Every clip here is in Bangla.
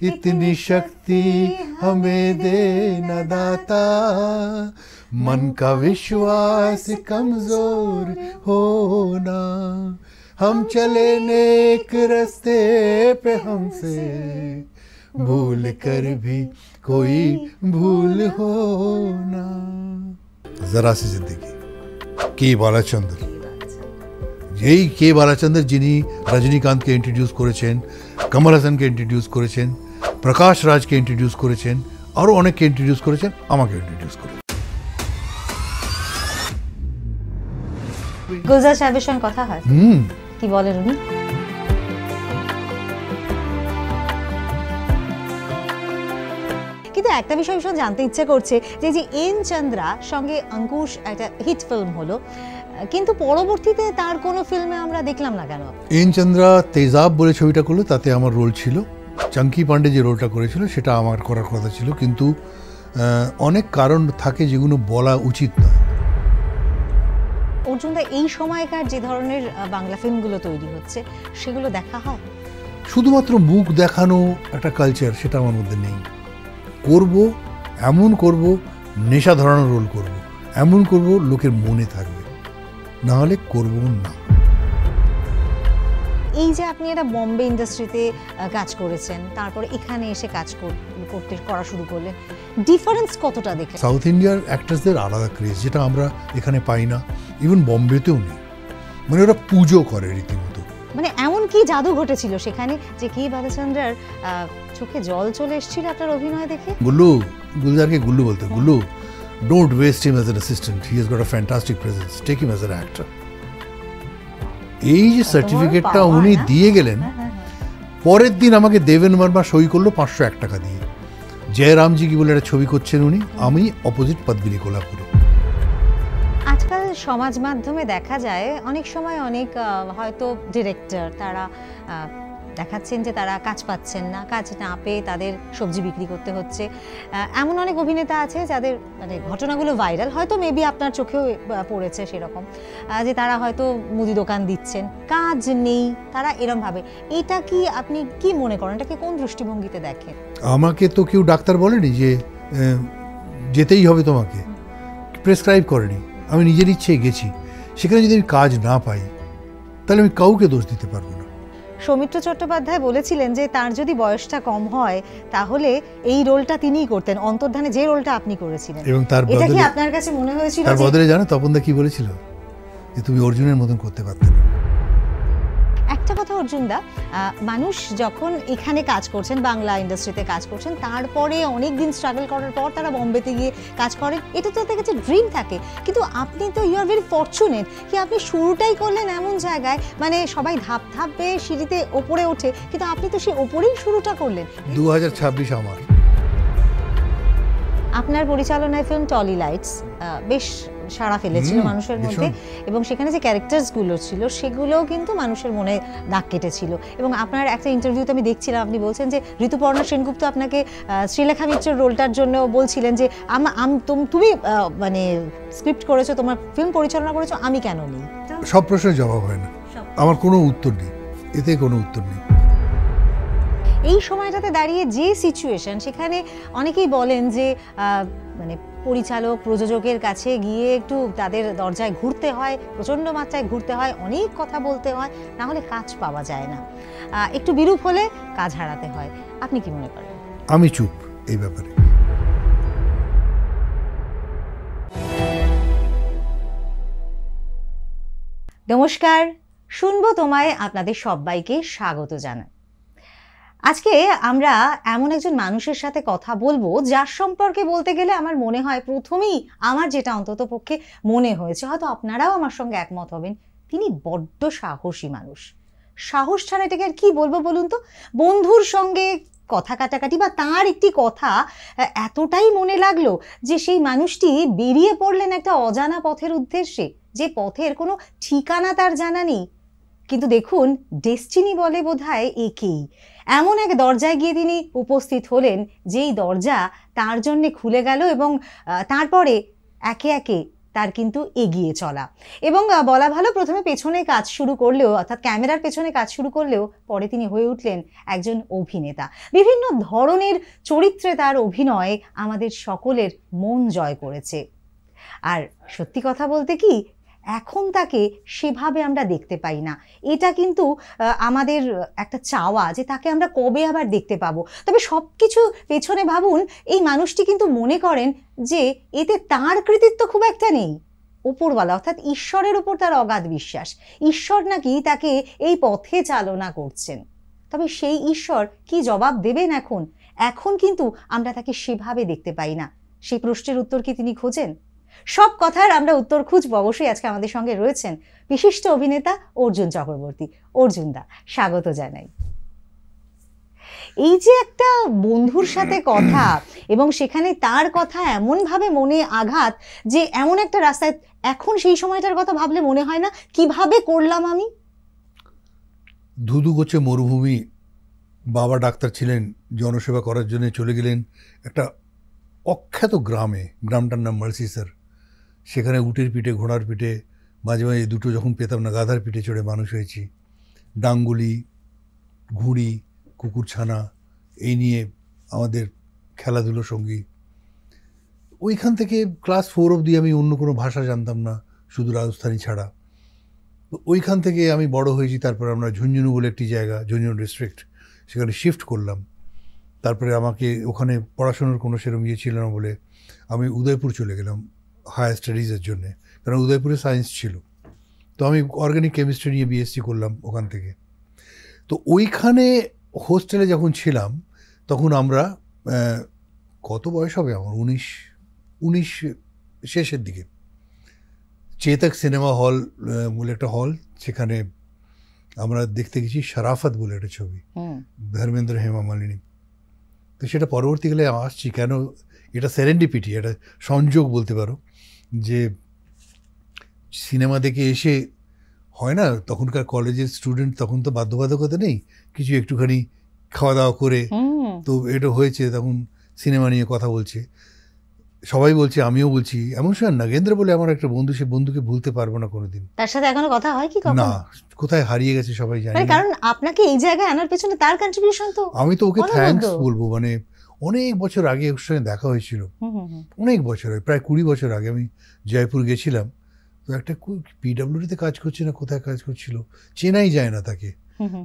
इतनी शक्ति हमें दे न दाता, मन का विश्वास कमजोर होना, हम चले नेक रास्ते पे हमसे भूल कर भी कोई भूल होना। जरा सी जिंदगी, के बालाचंद्र। यही के बालाचंद्र যিনি রজনীকান্তকে ইন্ট্রোডিউস করেছেন, কমল হাসানকে ইন্ট্রোডিউস করেছেন, প্রকাশ রাজকে ইন্ট্রোডিউস করেছেন, আরো অনেককে ইন্ট্রোডিউস করেছেন, আমাকে ইন্ট্রোডিউস করেছেন। গুলজার সাহেবের সঙ্গে কথা হয়? কি বলেন উনি? কিন্তু একটা বিষয় ভীষণ জানতে ইচ্ছে করছে যে এন চন্দ্রা সঙ্গে অঙ্কুশ একটা হিট ফিল্ম হলো, কিন্তু পরবর্তীতে তার কোনো ফিল্মে আমরা দেখলাম না কেন? এন চন্দ্রা তেজাব বলে ছবিটা করলো, তাতে আমার রোল ছিল। চাঙ্কি পান্ডে যে রোলটা করেছিল সেটা আমার করার কথা ছিল, কিন্তু অনেক কারণ থাকে যেগুলো বলা উচিত নয়। অর্জুনদা, এই সময়কার যে ধরনের বাংলা ফিল্মগুলো তৈরি হচ্ছে সেগুলো দেখা হয়? শুধুমাত্র মুখ দেখানো একটা কালচার সেটা আমার মধ্যে নেই। করব, এমন করব, নেশা ধরানোর রোল করব, এমন করব লোকের মনে থাকবে, না হলে করব না। এই যে আপনি একটা বম্বে ইন্ডাস্ট্রিতে কাজ করেছেন, তারপর এখানে এসে কাজ করা শুরু করলেন, ডিফারেন্স কতটা দেখে? সাউথ ইন্ডিয়ার অ্যাক্টরসদের আলাদা ক্রেজ, যেটা আমরা এখানে পাই না, ইভেন বম্বেতেও নেই। মানে ওরা পুজো করে রীতিমতো। মানে এমন কি জাদু ঘটেছিল সেখানে যে কে বালাচন্দ্রার চোখে জল চলে এসেছিল আপনার অভিনয় দেখে? গুল্লু, গুলজারকে গুল্লু বলতে, Gullu, don't waste him as an assistant, he has got a fantastic presence, take him as an actor. এই যে সার্টিফিকেটটা উনি দিয়ে গেলেন, পরের দিন আমাকে দেবেন বর্মা সই করলো 501 টাকা দিয়ে। জয়রামজি কি বলে একটা ছবি করছেন উনি, আমি অপোজিট পদ্মিনী কোলাপুরে। আজকাল সমাজ মাধ্যমে দেখা যায় অনেক সময় অনেক হয়তো ডিরেক্টর তারা দেখাচ্ছেন যে তারা কাজ পাচ্ছেন না, কাজ না পেয়ে তাদের সবজি বিক্রি করতে হচ্ছে। এমন অনেক অভিনেতা আছে যাদের মানে ঘটনাগুলো ভাইরাল, হয়তো মেবি আপনার চোখেও পড়েছে সেরকম, যে তারা হয়তো মুদি দোকান দিচ্ছেন, কাজ নেই, তারা এরম ভাবে। এটা কি আপনি কি মনে করেন, এটাকে কোন দৃষ্টিভঙ্গিতে দেখেন? আমাকে তো কেউ ডাক্তার বলেনি যে যেতেই হবে তোমাকে, প্রেসক্রাইব করেনি, আমি নিজের ইচ্ছে গেছি। সেখানে যদি আমি কাজ না পাই তাহলে আমি কাউকে দোষ দিতে পারবো না। সৌমিত্র চট্টোপাধ্যায় বলেছিলেন যে তার যদি বয়সটা কম হয় তাহলে এই রোলটা তিনিই করতেন, অন্তর্ধানে যে রোলটা আপনি করেছিলেন। এবং তার এটা কি আপনার কাছে মনে হয়েছিল? তার বদলে জানো তপনদা কি বলেছিল, যে তুমি অর্জুনের মতন করতে পারতে না। একটা কথা অর্জুনদা, মানুষ যখন এখানে কাজ করছেন, বাংলা ইন্ডাস্ট্রিতে কাজ করছেন, তারপরে অনেক দিন স্ট্রাগল করার পর তারা বম্বেতে গিয়ে কাজ করেন, এটা তো তাদের কাছে ড্রিম থাকে। কিন্তু আপনি তো ইউ আর ভেরি ফরচুনেট কি আপনি শুরুটাই করলেন এমন জায়গায়, মানে সবাই ধাপ ধাপ বেয়ে সিঁড়িতে ওপরে ওঠে, কিন্তু আপনি তো সেই ওপরেই শুরুটা করলেন। 2026 আমার। আপনার পরিচালনায় ফিল্ম টলি লাইটস বেশ সাড়া ফেলেছিল মানুষের মধ্যে, এবং সেখানে যে ক্যারেক্টার্সগুলো ছিল সেগুলোও কিন্তু মানুষের মনে দাগ কেটেছিল। এবং আপনার একটা ইন্টারভিউতে আমি দেখছিলাম, আপনি বলছেন যে ঋতুপর্ণা সেনগুপ্ত আপনাকে শ্রীলেখা মিত্রের রোলটার জন্য বলছিলেন যে তুমি মানে স্ক্রিপ্ট করেছো, তোমার ফিল্ম পরিচালনা করেছো, আমি কেন নেই? সব প্রশ্নের জবাব হয় না, আমার কোনো উত্তর নেই, এতে কোনো উত্তর নেই। এই সময়টাতে দাঁড়িয়ে যে সিচুয়েশন, সেখানে অনেকেই বলেন যে মানে পরিচালক প্রযোজকের কাছে গিয়ে একটু তাদের দরজায় ঘুরতে হয়, প্রচণ্ড মাত্রায় ঘুরতে হয়, অনেক কথা বলতে হয়, না হলে কাজ পাওয়া যায় না, একটু বিরূপ হলে কাজ হারাতে হয়। আপনি কি মনে করেন? আমি চুপ এই ব্যাপারে। নমস্কার, শুনবো তোমায় আপনাদের সবাইকে স্বাগত জানাই। আজকে আমরা এমন একজন মানুষের সাথে কথা বলবো যার সম্পর্কে বলতে গেলে আমার মনে হয় প্রথমেই আমার যেটা অন্তত পক্ষে মনে হয়েছে, হয়তো আপনারাও আমার সঙ্গে একমত হবেন, তিনি বড্ড সাহসী মানুষ। সাহস ছাড়া এটাকে আর কি বলবো বলুন তো? বন্ধুর সঙ্গে কথা কাটাকাটি বা তার একটি কথা এতটাই মনে লাগলো যে সেই মানুষটি বেরিয়ে পড়লেন একটা অজানা পথের উদ্দেশ্যে, যে পথের কোনো ঠিকানা তার জানা নেই। কিন্তু দেখুন, ডেস্টিনি বলে বোধহয় একেই। এমন এক দরজায় গিয়ে তিনি উপস্থিত হলেন যেই দরজা তার জন্যে খুলে গেল, এবং তারপরে একে একে তার কিন্তু এগিয়ে চলা, এবং বলা ভালো প্রথমে পেছনে কাজ শুরু করলেও, অর্থাৎ ক্যামেরার পেছনে কাজ শুরু করলেও পরে তিনি হয়ে উঠলেন একজন অভিনেতা। বিভিন্ন ধরনের চরিত্রে তার অভিনয় আমাদের সকলের মন জয় করেছে। আর সত্যি কথা বলতে কি, এখন তাকে সেভাবে আমরা দেখতে পাই না। এটা কিন্তু আমাদের একটা চাওয়া যে তাকে আমরা কবে আবার দেখতে পাবো। তবে সব কিছু পেছনে ভাবুন, এই মানুষটি কিন্তু মনে করেন যে এতে তার কৃতিত্ব খুব একটা নেই, ওপরওয়ালা অর্থাৎ ঈশ্বরের উপর তার অগাধ বিশ্বাস। ঈশ্বর নাকি তাকে এই পথে চালনা করছেন। তবে সেই ঈশ্বর কি জবাব দেবেন এখন কিন্তু আমরা তাকে সেভাবে দেখতে পাই না। সেই প্রশ্নের উত্তর কি তিনি খোঁজেন? সব কথার আমরা উত্তর খুঁজবো। অবশ্যই আজকে আমাদের সঙ্গে রয়েছেন বিশিষ্ট অভিনেতা অর্জুন চক্রবর্তী। অর্জুনদা, স্বাগত জানাই। এই যে একটা বন্ধুর সাথে কথা, এবং সেখানে তার কথা এমনভাবে মনে আঘাত যে এমন একটা রাস্তায়, এখন সেই সময়টার কথা ভাবলে মনে হয় না কিভাবে করলাম আমি। ধুধু গোছে মরুভূমি, বাবা ডাক্তার ছিলেন, জনসেবা করার জন্য চলে গেলেন একটা অখ্যাত গ্রামে, গ্রামটার নাম মার্সিসার। সেখানে উটের পিঠে, ঘোড়ার পিঠে, মাঝে মাঝে দুটো যখন পেতাম না, গাধার পিঠে চড়ে মানুষ হয়েছি। ডাঙ্গুলি, ঘুড়ি, কুকুরছানা, এই নিয়ে আমাদের খেলাধুলো সঙ্গী। ওইখান থেকে ক্লাস 4 অবধি আমি অন্য কোনো ভাষা জানতাম না, শুধু রাজস্থানী ছাড়া। ওইখান থেকে আমি বড় হয়েছি। তারপরে আমরা ঝুনঝুনু বলে একটি জায়গা, ঝুনঝুনু ডিস্ট্রিক্ট, সেখানে শিফট করলাম। তারপরে আমাকে ওখানে পড়াশোনার কোনো সেরকম ইয়ে ছিল না বলে আমি উদয়পুর চলে গেলাম হায়ার স্টাডিজের জন্যে, কারণ উদয়পুরে সায়েন্স ছিল। তো আমি অর্গানিক কেমিস্ট্রি নিয়ে বিএসসি করলাম ওখান থেকে। তো ওইখানে হোস্টেলে যখন ছিলাম তখন আমরা, কত বয়স হবে আমার, 19 শেষের দিকে, চেতক সিনেমা হল বলে একটা হল, সেখানে আমরা দেখতে গেছি শরাফত বলে একটা ছবি, ধর্মেন্দ্র, হেমা মালিনী। তো সেটা পরবর্তীকালে আসছি কেন, এটা সেরেন্ডিপিটি, এটা সংযোগ বলতে পারো, যে সিনেমা দেখে এসে হয় না, তখনকার কলেজের স্টুডেন্ট, তখন তো বাধ্যবাধকতা নেই, কিছু একটুখানি খাওয়া দাওয়া করে, তো এটা হয়েছে, তখন সিনেমা নিয়ে কথা বলছে, সবাই বলছে, আমিও বলছি। এমন সময় নাগেন্দ্র বলে আমার একটা বন্ধু, সে বন্ধুকে ভুলতে পারবো না কোনোদিন। তার সাথে এখনো কথা হয় কি? না, কোথায় হারিয়ে গেছে সবাই জানে। কারণ আপনাকে এই জায়গায় আনার পেছনে তার কন্ট্রিবিউশন তো, আমি তো ওকে থ্যাঙ্কস বলবো। মানে অনেক বছর আগে ওর সঙ্গে দেখা হয়েছিল, অনেক বছর আগে, প্রায় 20 বছর আগে আমি জয়পুর গেছিলাম। তো একটা পিডব্লিউডিতে কাজ করছে না কোথায় কাজ করছিল, চেনাই যায় না তাকে।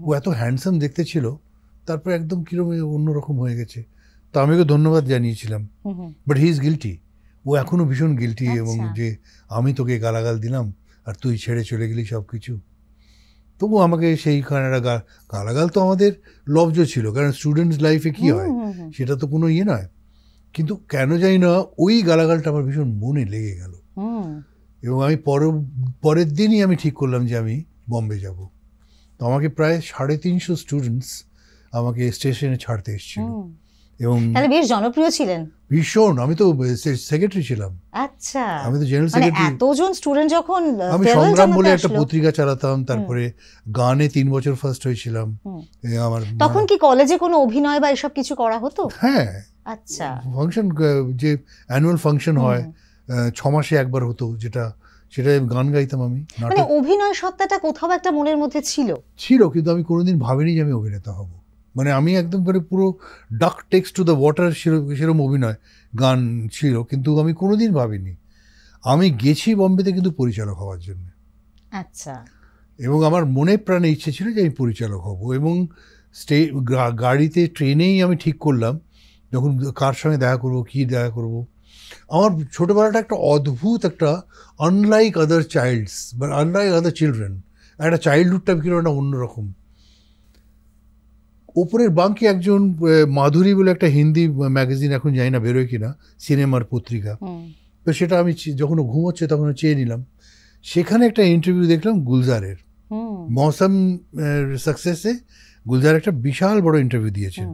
ও এত হ্যান্ডসাম দেখতে ছিল, তারপর একদম কিরকম অন্যরকম হয়ে গেছে। তো আমি ওকে ধন্যবাদ জানিয়েছিলাম, বাট হি ইজ গিলটি। ও এখনো ভীষণ গিলটি, এবং যে আমি তোকে গালাগাল দিলাম আর তুই ছেড়ে চলে গেলি সব কিছু। তবু আমাকে সেইখানে একটা গালাগাল তো আমাদের লব্জ ছিল, কারণ স্টুডেন্টস লাইফে কী হয় সেটা তো কোনো ইয়ে নয়। কিন্তু কেন জানি না ওই গালাগালটা আমার ভীষণ মনে লেগে গেল, এবং আমি পরের দিনই আমি ঠিক করলাম যে আমি বম্বে যাব। তো আমাকে প্রায় 350 স্টুডেন্টস আমাকে স্টেশনে ছাড়তে এসেছিল, এবং বেশ জনপ্রিয় ছিলেন ভীষণ। আমি তো সেক্রেটারি ছিলাম। আচ্ছা, আমি তো জেনারেল সেক্রেটারি। এতজন স্টুডেন্ট যখন, আমি সংগ্রাম বলে একটা পত্রিকা চালাতাম, তারপরে গানে 3 বছর ফার্স্ট হয়েছিলাম। আমার তখন কি কলেজে কোনো অভিনয় বা এসব কিছু করা হতো? হ্যাঁ, আচ্ছা, ফাংশন, যে অ্যানুয়াল ফাংশন হয় 6 মাসে একবার হতো, সেটা গান গাইতাম আমি। মানে অভিনয় সত্তাটা কোথাও একটা মনের মধ্যে ছিল, কিন্তু আমি কোনোদিন ভাবিনি যে আমি অভিনেতা হব। মানে আমি একদম করে পুরো ডাক টেক্সট টু দ্য ওয়াটার সেরকম অভিনয় গান ছিল, কিন্তু আমি কোনোদিন ভাবিনি। আমি গেছি বম্বেতে কিন্তু পরিচালক হওয়ার জন্য। আচ্ছা, এবং আমার মনে প্রাণে ইচ্ছে ছিল যে আমি পরিচালক হব, এবং গাড়িতে, ট্রেনেই আমি ঠিক করলাম যখন কার সঙ্গে দেখা করব, কী দেখা করব। আমার ছোটোবেলাটা একটা অদ্ভুত, একটা আনলাইক আদার চাইল্ডস বা আনলাইক আদার চিলড্রেন, একটা চাইল্ডহুডটা কিরকম একটা অন্যরকম। ওপরের বাঙ্কে একজন মাধুরী বলে একটা হিন্দি ম্যাগাজিন, এখন জানি না বেরোয় কিনা, সিনেমার পত্রিকা, তো সেটা আমি যখন ঘুমোচ্ছে তখন চেয়ে নিলাম। সেখানে একটা ইন্টারভিউ দেখলাম গুলজারের, মৌসম সাকসেসে গুলজার একটা বিশাল বড় ইন্টারভিউ দিয়েছেন।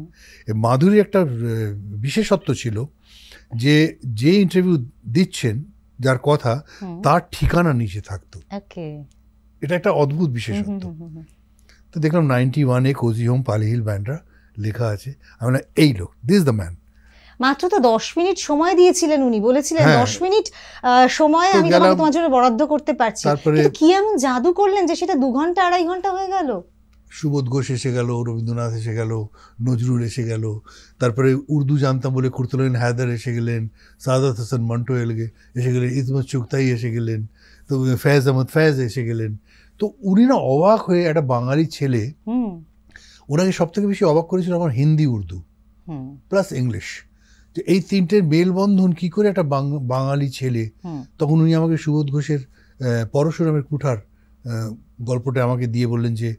মাধুরীর একটা বিশেষত্ব ছিল যে ইন্টারভিউ দিচ্ছেন, যার কথা, তার ঠিকানা নিচে থাকতো। এটা একটা অদ্ভুত বিশেষত্ব। তো দেখলাম 91-এ কোজি হোম পালি হিল ব্যান্ডরা লেখা আছে। আমি বললাম, এই লোক, দিস দ্য ম্যান। মাত্র তো 10 মিনিট সময় দিয়েছিলেন উনি, বলেছিলেন 10 মিনিট সময় আমি তোমাকে তোমার জন্য বরাদ্দ করতে পারছি, কিন্তু কি এমন জাদু করলেন যে সেটা 2 ঘন্টা 2.5 ঘন্টা হয়ে গেল? সুবোধ ঘোষ এসে গেল, রবীন্দ্রনাথ এসে গেল, নজরুল এসে গেল, তারপরে উর্দু জানতাম বলে কুরতুলাইন হায়দার এসে গেলেন, সাদাত হাসান মান্টো এসে গেলেন, ইসমত চুগতাই এসে গেলেন, তো ফয়েজ আহমদ ফয়েজ এসে গেলেন। তো উনি না অবাক হয়ে, একটা বাঙালি ছেলে, ওনাকে সব থেকে বেশি অবাক করেছিল আমার হিন্দি, উর্দু প্লাস ইংলিশ, যে এই তিনটের মেলবন্ধন কি করে একটা বাঙালি ছেলে। তখন উনি আমাকে সুবোধ ঘোষের পরশুরামের কুঠার গল্পটা আমাকে দিয়ে বললেন যে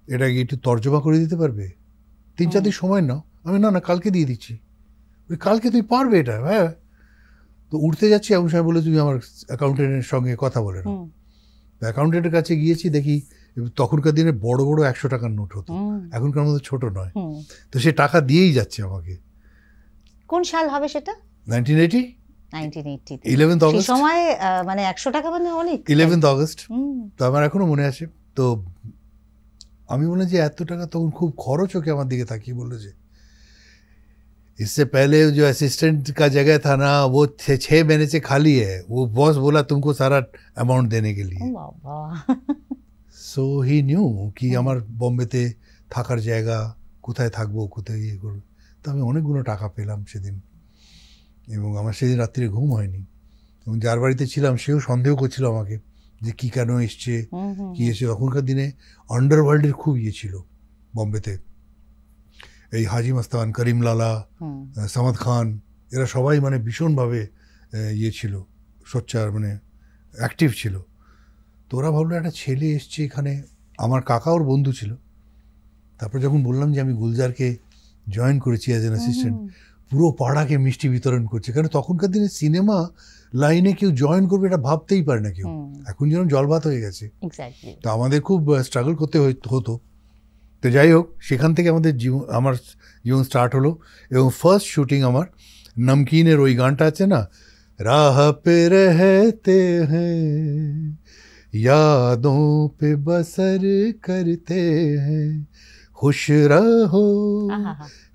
এটাকে একটু তর্জমা করে দিতে পারবে, 3-4 দিন সময় নাও। আমি না কালকে দিয়ে দিচ্ছি। কালকে তুমি পারবে এটা? হ্যাঁ। তো উঠতে যাচ্ছি এমন সময় বলে তুমি আমার অ্যাকাউন্টেন্টের সঙ্গে কথা বলে নাও। অ্যাকাউন্টেন্টের কাছে গিয়েছি, দেখি তখনকার দিনে বড় বড় 100 টাকার নোট হতো, এখনকার মতো ছোট নয়। তো সে টাকা দিয়েই যাচ্ছে আমাকে। কোন সাল হবে সেটা? 1980। 11th August. সময় মানে 100 টাকা মানে অনেক। 11th August. তো আমার এখনো মনে আছে। তো আমি বললাম যে এত টাকা, তখন খুব খরচ। ওকে আমার দিকে তাকিয়ে বললো যে इससे पहले जो असिस्टेंट का जगह था ना, वो 6 महीने से खाली है, वो बॉस बोला तुमको सारा अमाउंट देने के लिए। सो ही न्यू कि আমার বোম্বেতে থাকার জায়গা, কোথায় থাকবো, কোথায় ইয়ে করবো। তো আমি অনেকগুলো টাকা পেলাম সেদিন, এবং আমার সেদিন রাত্রিরে ঘুম হয়নি। এবং যার বাড়িতে ছিলাম সেও সন্দেহ করছিল আমাকে যে কি কেন এসছে, কি এসছে। তখনকার দিনে আন্ডারওয়ার্ল্ডের খুব ইয়ে ছিল বম্বেতে, এই হাজি মাস্তান, করিম লালা, সামাদ খান, এরা সবাই মানে ভীষণভাবে ইয়ে ছিল, সোচ্চার, মানে অ্যাক্টিভ ছিল। তো ওরা ভাবলো একটা ছেলে এসছে এখানে। আমার কাকা ওর বন্ধু ছিল। তারপর যখন বললাম যে আমি গুলজারকে জয়েন করেছি অ্যাজ এন অ্যাসিস্ট্যান্ট, পুরো পাড়াকে মিষ্টি বিতরণ করছে। কারণ তখনকার দিনে সিনেমা লাইনে কেউ জয়েন করবে এটা ভাবতেই পারে না কেউ। এখন যেরকম জলভাত হয়ে গেছে। তো আমাদের খুব স্ট্রাগল করতে হতো। তো যাই হোক, সেখান থেকে আমার জীবন স্টার্ট হলো। এবং ফার্স্ট শুটিং আমার নমকিনের ওই গানটা আছে না, রাহ পে রহতে হ্যাঁ यादों पे बसर करते हैं खुश रहो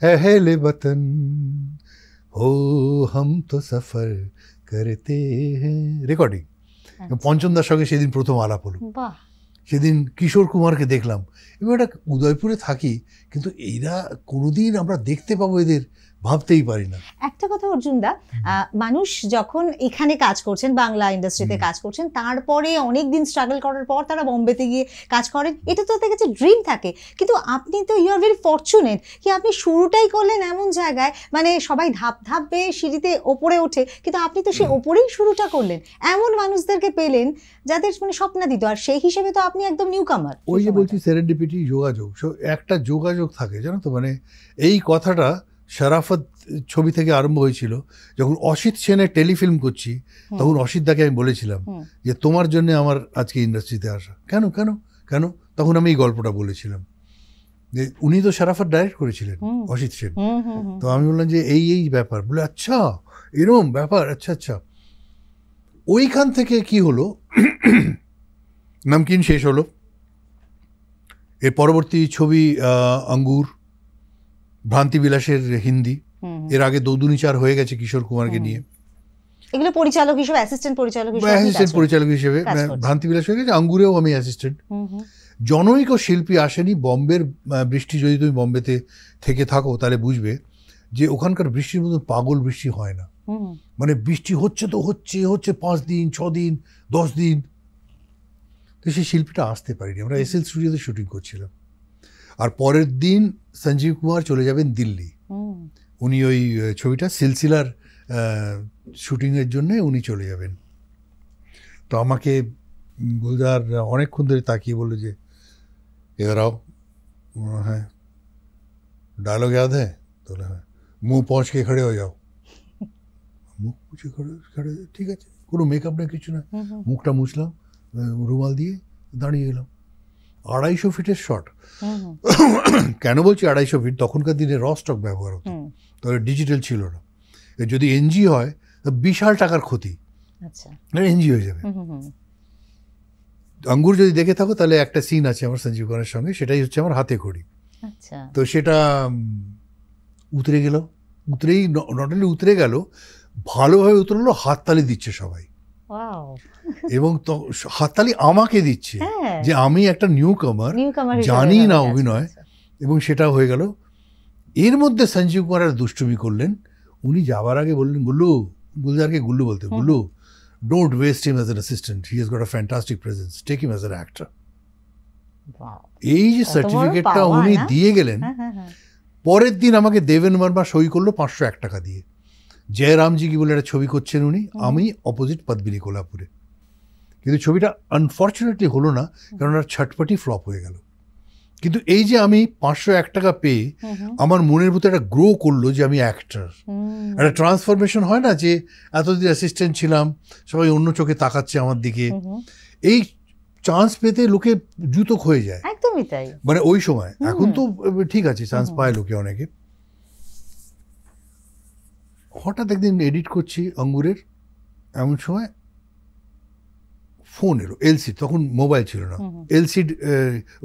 अहले वतन हो हम तो सफर करते हैं। রেকর্ডিং পঞ্চম দার সঙ্গে সেদিন প্রথম আলাপ হলো। সেদিন কিশোর কুমারকে দেখলাম। এবং এটা উদয়পুরে থাকি, কিন্তু এরা কোনোদিন আমরা দেখতে পাবো এদের ভাবতেই পারি না। একটা কথা অর্জুনদা, মানুষ যখন এখানে কাজ করছেন, বাংলা ইন্ডাস্ট্রিতে কাজ করছেন, তারপরে অনেক দিন স্ট্রাগল করার পর তারা বোম্বেতে গিয়ে কাজ করেন, এটা তো তাদের কাছে ড্রিম থাকে। কিন্তু আপনি তো ইউ আর ভেরি ফরচুনেট কি আপনি শুরুটাই করলেন এমন জায়গায়, মানে সবাই ধাপ ধাপ বেয়ে সিঁড়িতে ওপরে ওঠে, কিন্তু আপনি তো সেই ওপরেই শুরুটা করলেন। এমন মানুষদেরকে পেলেন যাদের মানে স্বপ্নাতীত, আর সেই হিসেবে তো আপনি একদম নিউ কামার। ওই যে বলছি সেরেন্ডিপিটি, যোগাযোগ, একটা যোগাযোগ থাকে, জানো তো। মানে এই কথাটা শরাফত ছবি থেকে আরম্ভ হয়েছিল। যখন অসিত সেনের টেলিফিল্ম করছি, তখন অসিত দাকে আমি বলেছিলাম যে তোমার জন্য আমার আজকে ইন্ডাস্ট্রিতে আসা। কেন কেন কেন তখন আমি এই গল্পটা বলেছিলাম যে উনি তো শরাফত ডাইরেক্ট করেছিলেন, অসিত সেন। তো আমি বললাম যে এই ব্যাপার, বলে আচ্ছা এরম ব্যাপার, আচ্ছা আচ্ছা। ওইখান থেকে কি হলো, নমকিন শেষ হলো। এর পরবর্তী ছবি আঙ্গুর, ভ্রান্তি বিলাসের হিন্দি। এর আগে দৌদুনি চার হয়ে গেছে কিশোর কুমারকে নিয়ে। এগুলো পরিচালক হিসেবে, অ্যাসিস্ট্যান্ট পরিচালক হিসেবে ভ্রান্তি বিলাস হয়ে গেছে। আঙ্গুরেও আমি অ্যাসিস্ট্যান্ট। জনৈক শিল্পী আসেনি। বম্বের বৃষ্টি, যদি তুমি বম্বেতে থেকে থাকো তাহলে বুঝবে যে ওখানকার বৃষ্টির মতো পাগল বৃষ্টি হয় না। মানে বৃষ্টি হচ্ছে তো হচ্ছে 5 দিন 6 দিন 10 দিন। তো সেই শিল্পীটা আসতে পারিনি। আমরা এসএল স্টুডিওতে শুটিং করছিলাম। আর পরের দিন সঞ্জীব কুমার চলে যাবেন দিল্লি। উনি ওই ছবিটা সিলসিলার শুটিংয়ের জন্যে উনি চলে যাবেন। তো আমাকে গুলজার অনেকক্ষণ ধরে তাকিয়ে বললো যে এবার आओ। হ্যাঁ, ডায়লগ याद है? তো হ্যাঁ, মুখ পৌঁছ কে খড়ে হয়ে যাও। মুখ মুছে খড়ে, ঠিক আছে, কোনো মেকআপ না, কিছু না। মুখটা মুছলাম রুমাল দিয়ে, দাঁড়িয়ে গেলাম। 250 ফিটের শট। কেন বলছি 250 ফিট, তখনকার দিনে র স্টক ব্যবহার হতো, তবে ডিজিটাল ছিল না। যদি এনজি হয় বিশাল টাকার ক্ষতি, এনজি হয়ে যাবে। আঙ্গুর যদি দেখে থাকো তাহলে একটা সিন আছে আমার সঞ্জীব খানের সঙ্গে, সেটাই হচ্ছে আমার হাতে খড়ি। তো সেটা উতরে গেল উতরেই নট অনলি উতরে গেল, ভালোভাবে উতরলো, হাততালি দিচ্ছে সবাই। ওয়াও, এবং হাততালি আমাকে দিচ্ছে হ্যাঁ। যে আমি একটা নিউ কামার, হিসেবে জানি না ভাবে অভিনয়, আচ্ছা। এবং সেটা হয়ে গেল। এর মধ্যে সঞ্জীব কুমার আর দুষ্টুমি করলেন। উনি যাবার আগে বললেন, গুলজারকে গুল্লু বলতে, Gullu, don't waste him as an assistant, he has got a fantastic presence, take him as an actor. Wow, এই যে কত বড় সার্টিফিকেটটা পাওয়া, উনি না? দিয়ে গেলেন, হ্যাঁ, হ্যাঁ, হ্যাঁ। পরের দিন আমাকে দেবেন বর্মা সই করলো 501 টাকা দিয়ে। জয়রামজি কি বলে একটা ছবি করছেন উনি, আমি অপোজিট পদ্মিনী কোলাপুরে। কিন্তু ছবিটা আনফর্চুনেটলি হলো না, কারণ ছটপটি ফ্লপ হয়ে গেল। কিন্তু এই যে আমি 501 টাকা পেয়ে আমার মনের ভিতরে একটা গ্রো করলো যে আমি অ্যাক্টর। একটা ট্রান্সফরমেশন হয় না, যে এতদিন অ্যাসিস্ট্যান্ট ছিলাম, সবাই অন্য চোখে তাকাচ্ছে আমার দিকে। এই চান্স পেতে লোকে জুতো হয়ে যায়, একদমই তাই। মানে ওই সময়। এখন তো ঠিক আছে, চান্স পায় লোকে অনেকে। হঠাৎ একদিন এডিট করছি অঙ্গুরের, এমন সময় ফোন এলো, এলসি, তখন মোবাইল ছিল না, এলসি,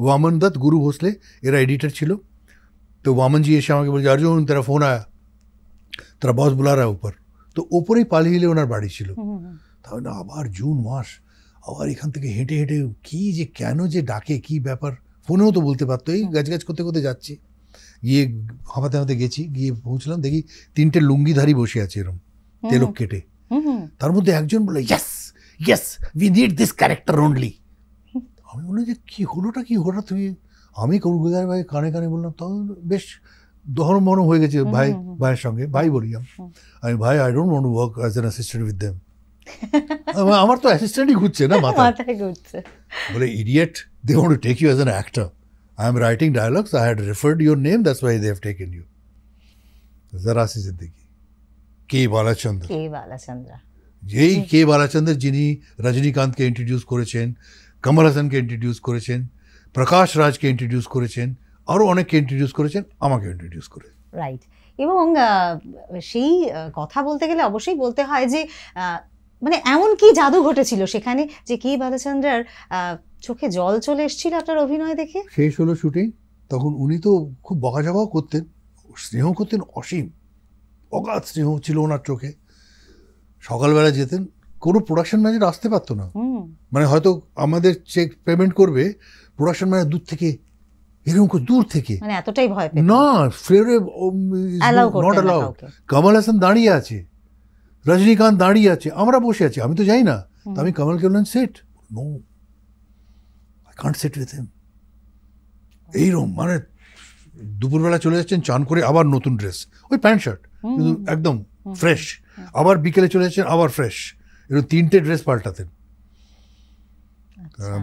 वामन दत्त, गुरु भोसले এরা এডিটর ছিল। তো वामन जी এসে আমাকে বলছে, अर्जुन तेरा फोन आया, तेरा बॉस बुला रहा है ऊपर। তো ওপরেই পালিয়ে ওনার বাড়ি ছিল। তাহলে আবার জুন মাস, আবার এখান থেকে হেঁটে হেঁটে কি যে কেন যে ডাকে, কি ব্যাপার, ফোনেও তো বলতে পারতো। এই গাছ করতে করতে যাচ্ছি, গিয়ে হাঁপাতে হাঁপাতে গেছি, গিয়ে পৌঁছলাম, দেখি 3টে লুঙ্গিধারী বসে আছে এরকম তেলক কেটে। তার মধ্যে একজন বলে, yes yes, we need this character only. আমি বললাম যে কি হলোটা কি, হঠাৎ তুমি? আমি গুলজার ভাই কানে কানে বললাম, তখন বেশ দহরমহরম হয়ে গেছে ভাইয়ের সঙ্গে। ভাই বলি আমি, ভাই, I don't want to work as an assistant with them. আমার তো অ্যাসিস্ট্যান্টই ঘুরছে না মাথায়। বলে, idiot, they want to take you as an actor. I am writing dialogues, I had referred your name, that's why they have taken you. Zara Si Zindagi, K Balachandra. যেই কে বালাচন্দ্র, যিনি রজনীকান্তকে ইন্ট্রোডিউস করেছেন, কমল হাসানকে ইন্ট্রোডিউস করেছেন, প্রকাশ রাজকে ইন্ট্রোডিউস করেছেন, আরও অনেককে ইন্ট্রোডিউস করেছেন, আমাকে ইন্ট্রোডিউস করে। রাইট। এবং সেই কথা বলতে গেলে অবশ্যই বলতে হয় যে মানে এমন কি জাদু ঘটেছিল সেখানে যে কে বালাচন্দ্রার চোখে জল চলে এসেছিল আপনার অভিনয় দেখে। শেষ হলো শুটিং, তখন উনি তো খুব বকাঝকাও করতেন, স্নেহ করতেন, অসীম অগাধ স্নেহ ছিল ওনার চোখে। সকালবেলা যেতেন, কোনো প্রোডাকশন ম্যানেজার আসতে পারতো না, মানে হয়তো আমাদের চেক পেমেন্ট করবে, প্রোডাকশন ম্যানেজার দূর থেকে, এরকম দূর থেকে, মানে এতটাই ভয় পেতেন না, ফ্লেয়ারে নট অ্যালাউড। কমল হাসান দাঁড়িয়ে আছে, রজনীকান্ত দাঁড়িয়ে আছে, আমরা বসে আছি, আমি তো যাই না। তো আমি কমলকে বললাম, set, no, I can't set with him. এইরকম, মানে দুপুরবেলা চলে যাচ্ছেন, চান করে আবার নতুন ড্রেস, ওই প্যান্ট শার্ট একদম ফ্রেশ, আবার বিকেলে চলে যাচ্ছেন, আবার ফ্রেশ, এরকম 3টে ড্রেস পাল্টাতেন।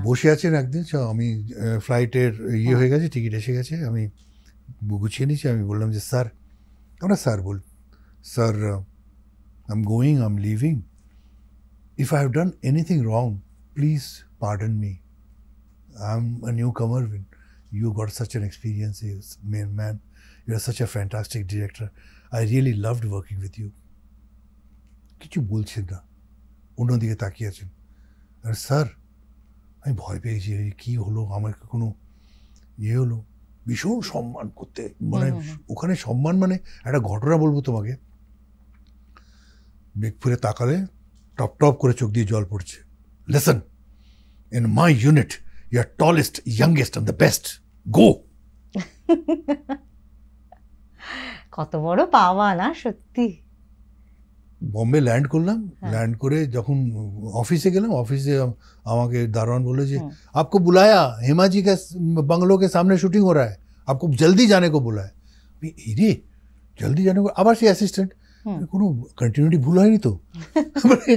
বসে আছেন একদিন, আমি ফ্লাইটের হয়ে গেছে, টিকিট এসে গেছে, আমি গুছিয়ে নিয়েছি। আমি বললাম যে, স্যার, আমরা sir ball, sir, I am going, I am living, if I have done anything wrong, please pardon me, I am a new কামার, you got such an experience, man, you're such a fantastic director, I really loved working with you. কিছু বলছেন না, অন্যদিকে তাকিয়ে আছেন। আর স্যার, আমি ভয় পেয়েছি, কি হলো, আমাকে কোনো হলো, ভীষণ সম্মান করতে, মানে ওখানে সম্মান, মানে একটা ঘটনা বলবো তোমাকে। বেগ ফুরে তাকালে টপ টপ করে চোখ দিয়ে জল পড়ছে। Listen, in my unit you are tallest, youngest and the best, go. কত বড় পাওয়া না সত্যি। বম্বে ল্যান্ড করলাম, ল্যান্ড করে যখন অফিসে গেলাম, অফিসে আমাকে দারোয়ান বলে যে, आपको बुलाया, हेमा जी का बंगलों के सामने शूटिंग हो रहा है, आपको जल्दी जाने को बोला है। রে, জলদি জানে, আবার সেই অ্যাসিস্ট্যান্ট, কোনো কন্টিনিউটি ভুল হয়নি তো? মানে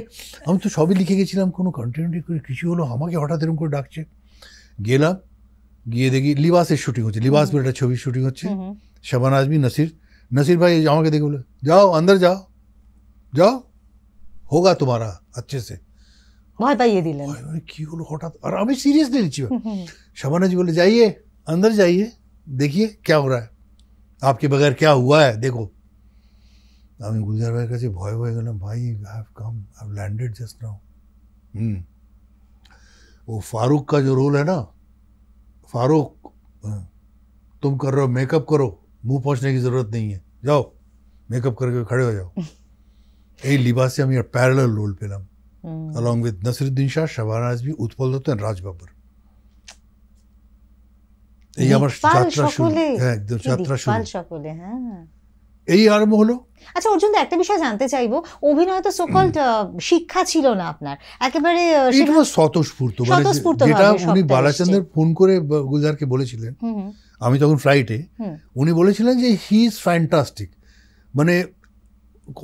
আমি তো সবই লিখে গেছিলাম, কোনো কন্টিনিউটি করে কিছু হলো, আমাকে হঠাৎ এরকম করে ডাকছে। গেলাম, গিয়ে দেখি লিবাসের শুটিং হচ্ছে, লিবাস বলে একটা ছবির শুটিং হচ্ছে, শাবান আজমি, নসির ভাই আমাকে দেখে বলে, যাও আন্দর যাও, যাও, হোগা তোমারা अच्छे से। ভয় পাইয়ে দিলেন। কি হলো হঠাৎ, আর আমি সিরিয়াসলি নিচ্ছি। শাবানা जी बोले, जाइए अंदर जाइए, देखिए क्या हो रहा है, आपके बगैर क्या हुआ है देखो। আমি গুলজার ভাইয়ের কাছে ভয় ভয়ে গেলাম, ভাই, I have come, I have landed just now. वो फारूक का जो रोल है ना, फारूक, तुम कर रहे हो, मेकअप करो, मुंह पहुंचने की जरूरत नहीं है, जाओ মেকআপ করে खड़े हो जाओ এই লিবাসে আমি আর প্যারালাল রোল পেলাম along with Naseeruddin Shah, Shabana Azmi, Utpal Dutt and Raj Babbar. এই আমার যাত্রা শুরু, হ্যাঁ একদম যাত্রা শুরু সকলে। হ্যাঁ, এই আরম্ভ হলো। আচ্ছা অর্জুন, একটা বিষয় জানতে চাইবো, অভিনয় তো সোকল্ড শিক্ষা ছিল না আপনার একেবারে, এটা স্বতঃস্ফূর্ত, যেটা উনি বালাচন্দ্রের ফোন করে গুলজারকে বলেছিলেন, আমি তখন ফ্লাইটে, উনি বলেছিলেন যে হি ইজ ফ্যান্টাস্টিক, মানে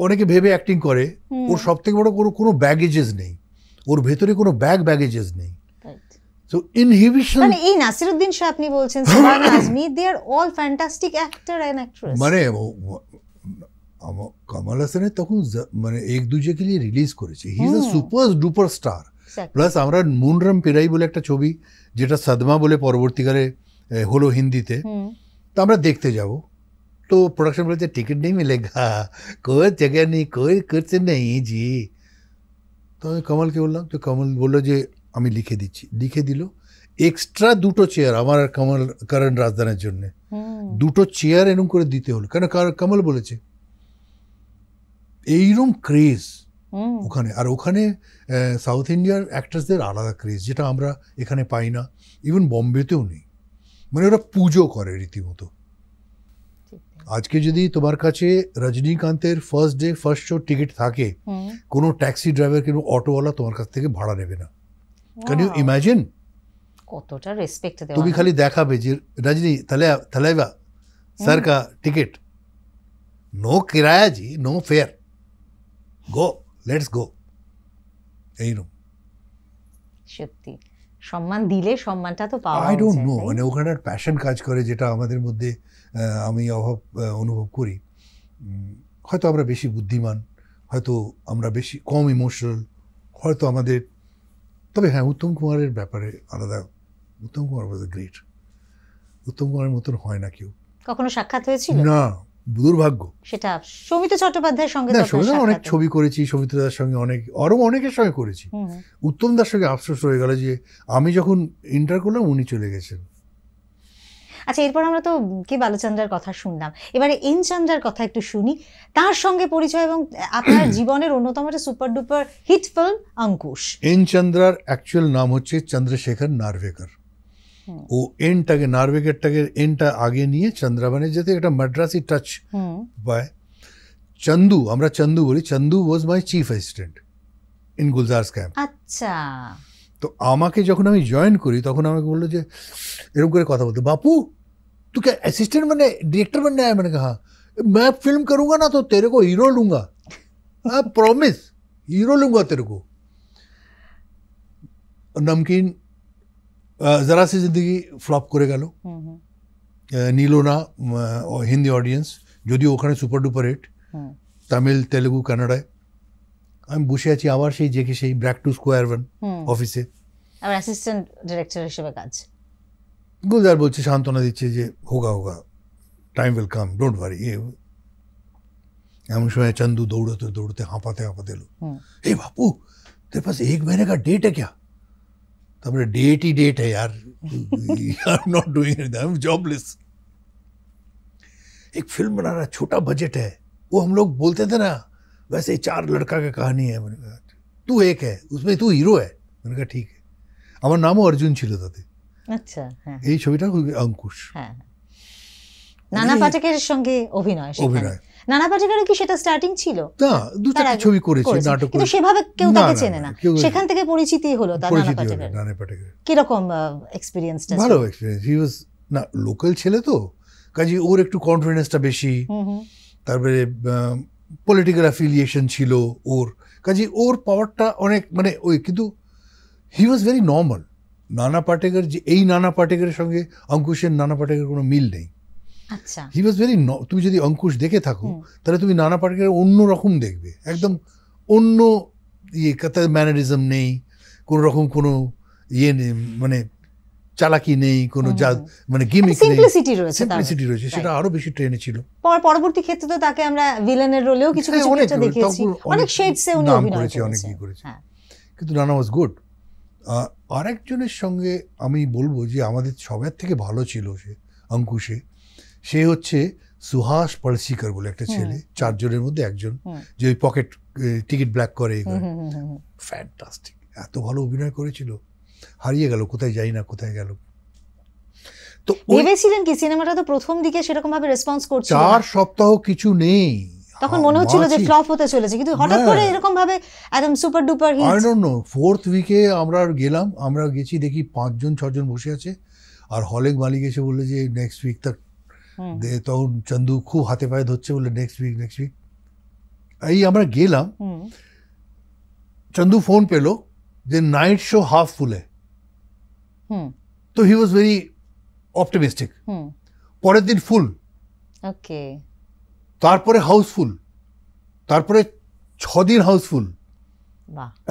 অনেকে ভেবে অ্যাক্টিং করে, ওর সব থেকে বড় কোনো ব্যাগেজেস নেই, ওর ভেতরে কোনো ব্যাগেজেস নেই। So inhibition, মানে এই নাসিরুদ্দিন শাহ আপনি বলছেন, Shabana Azmi, they are all fantastic actor and actress। মানে কমল হাসানের তখন মানে এক দুজেকে নিয়ে রিলিজ করেছে, he is a super duper star. Plus আমরা মুনরাম পিরাই বলে একটা ছবি, যেটা সদমা বলে পরবর্তীকালে হলো হিন্দিতে, তো আমরা দেখতে যাব, তো প্রোডাকশন বলেছে টিকিট নেই মিলেগা, কোই জায়গা নেই, কোই করছে নেই জি। তো আমি কমলকে বললাম, তো কমল বললো যে আমি লিখে দিচ্ছি, লিখে দিল। এক্সট্রা 2টো চেয়ার আমার আর করণ রাজদানের জন্য, 2টো চেয়ার এরকম করে দিতে হলো, কেন কমল বলেছে। এইরকম ক্রেজ ওখানে, আর ওখানে সাউথ ইন্ডিয়ার অ্যাক্টার্সদের আলাদা ক্রেজ, যেটা আমরা এখানে পাই না, ইভেন বম্বেতেও নেই। মানে ওরা পুজো করে রীতিমতো। আজকে যদি তোমার কাছে রজনীকান্তের first day first show ticket থাকে, কোনো ট্যাক্সি ড্রাইভার কিংবা অটোওয়ালা তোমার কাছ থেকে ভাড়া নেবে না। ক্যান ইউ ইমাজিন কতটা রেসপেক্ট দেওয়া। তুমি খালি দেখাবে যে রজনী থালেবা স্যার কা টিকিট, নো কিরায়া জি, no fare, go let's go. এইরকম সত্যি সম্মান দিলে সম্মানটা তো পাওয়া। আই ডোন্ট নো, মানে ওখানে প্যাশন কাজ করে, যেটা আমাদের মধ্যে আমি অভাব অনুভব করি। হয়তো আমরা বেশি বুদ্ধিমান, হয়তো আমরা বেশি কম ইমোশনাল, হয়তো আমাদের, তবে হ্যাঁ উত্তম কুমারের ব্যাপারে আলাদা। Uttam Kumar was great. উত্তম কুমারের মতন হয় না কেউ। কখনো সাক্ষাৎ হয়েছিল? না, দুর্ভাগ্য। সেটা সৌমিত্র চট্টোপাধ্যায়ের সঙ্গে অনেক ছবি করেছি, সৌমিত্রদার সঙ্গে আরো অনেকের সঙ্গে করেছি। উত্তমদার সঙ্গে আফসোস হয়ে গেল যে আমি যখন ইন্টার করলাম উনি চলে গেছেন। আচ্ছা, এরপর আমরা তো কে বালচন্দ্রের কথা শুনলাম, এবারে এন চন্দ্রার কথা একটু শুনি। তার সঙ্গে পরিচয় এবং আপনার জীবনের অন্যতম একটা super duper hit film Ankush. N চন্দ্রার অ্যাকচুয়াল নাম হচ্ছে চন্দ্রশেখর নার্ভেকর। ও এনটাকে, নার্ভেকরটাকে এনটা আগে নিয়ে চন্দ্রা মানে, যাতে একটা মাদ্রাসি টাচ পায়। চন্দু, আমরা চন্দু বলি, Chandu was my chief assistant in Gulzar's camp. আচ্ছা, তো আমাকে যখন আমি জয়েন করি তখন আমাকে বললো যে এরকম করে কথা বলতো, বাপू तू क्या असिस्टेंट बनने डायरेक्टर बनने आया? मैंने कहा मैं फिल्म करूंगा ना तो तेरे को हीरो लूंगा, प्रॉमिस हीरो लूंगा तेरे को। नमकीन जरा सी जिंदगी फ्लॉप করে গেল, নিল না হিন্দি অডিয়েন্স, যদিও ওখানে super duper hit Tamil, Telugu, কানাডায়। আমি বসে আছি আবার সেই জেকে সেই ব্র্যাক টু স্কোয়ার 1 অফিসে, আর অ্যাসিস্ট্যান্ট ডিরেক্টর হিসেবে কাজ। গুলজার বলছে, সান্ত্বনা দিচ্ছে যে হোগা হোগা, time will come, don't worry. এমন সময় চন্দু দৌড়তে দৌড়তে হাঁপাতে হাঁপাতে এলো, ए बापू तेरे पास 1 महीने का डेट है क्या? তারপরে डेट ही डेट है यार, I am not doing it, I am jobless. एक फिल्म बना रहा, छोटा बजट है, वो हम लोग बोलते थे ना वैसे 4 लड़का का कहानी है। मैंने कहा तू एक है उसमें, तू हिरो है। मैंने कहा ठीक है। আমার নামও অর্জুন ছিল তাতে। আচ্ছা, হ্যাঁ, এই ছবিটা অঙ্কুশ। হ্যাঁ, নানা পাটেকরের সঙ্গে অভিনয়। নানা পাটেকরের কি সেটা স্টার্টিং ছিল? না, 2-4 ছবি করেছে, নাটক কিন্তু সেভাবে কেউ তাকে চেনে না, সেখান থেকে পরিচিতি হলো তার। নানা পাটেকর কি রকম এক্সপেরিয়েন্সটা? ভালো এক্সপেরিয়েন্স। হি ওয়াজ না লোকাল ছেলে তো, কাজে ওর একটু কনফিডেন্সটা বেশি, তারপরে পলিটিক্যাল অ্যাফিলিয়েশন ছিল ওর, কাজে ওর পাওয়ারটা অনেক, মানে ওই, কিন্তু হি ওয়াজ ভেরি নর্মাল। নানা পাটেকর, যে এই নানা পাটেকরের সঙ্গে অঙ্কুশের নানা পাটেকরের কোনো মিল নেই। আচ্ছা, হি ওয়াজ ভেরি, তুমি যদি অঙ্কুশ দেখে থাকো তাহলে তুমি নানা পাটেকরের অন্য রকম দেখবে, একদম অন্য ইয়ে, তার ম্যানারিজম নেই, কোনো রকম কোনো ইয়ে নেই, মানে চালাকি নেই, কোনো মানে গিমিক নেই, সিম্পলিসিটি রয়েছে, সেটা আরো বেশি ট্রেনে ছিল। পরবর্তী ক্ষেত্রে তো তাকে আমরা ভিলেনের রোলেও কিছু কিছু ক্ষেত্রে দেখেছি, অনেক শেডসে উনি অভিনয় করেছে, অনেকই করেছে, কিন্তু নানা ওয়াজ গুড। আরেকজনের সঙ্গে আমি বলবো যে আমাদের সবার থেকে ভালো ছিল সে অঙ্কুশে, সে হচ্ছে সুহাস পলসিকর বলে একটা ছেলে, 4 জনের মধ্যে একজন, যে ওই পকেট টিকিট ব্ল্যাক করে, ফ্যান্টাস্টিক, এত ভালো অভিনয় করেছিল, হারিয়ে গেল, কোথায় যাই না, কোথায় গেল। তো ভেবেছিলেন কি সিনেমাটা তো প্রথম দিকে সেরকম ভাবে রেসপন্স করছিল 4 সপ্তাহ কিছু নেই, তখন মনে হচ্ছিল যে ফ্লপ হতে চলেছে, কিন্তু হঠাৎ করে এরকম ভাবে একদম super duper hit. I don't know, 4th উইকে আমরা গেলাম, আমরা গেছি দেখি 5 জন 6 জন বসে আছে, আর হলে মালিক এসে বললে যে নেক্সট উইক তক, তখন চন্দু খুব হাতে পায়ে ধরছে, বললে নেক্সট উইক। এই আমরা গেলাম, চন্দু ফোন পেলো যে নাইট শো হাফ ফুল है, তো হি ওয়াজ ভেরি অপটিমিস্টিক। পরের দিন ফুল, ওকে, তারপরে হাউসফুল, তারপরে 6 দিন Housefull,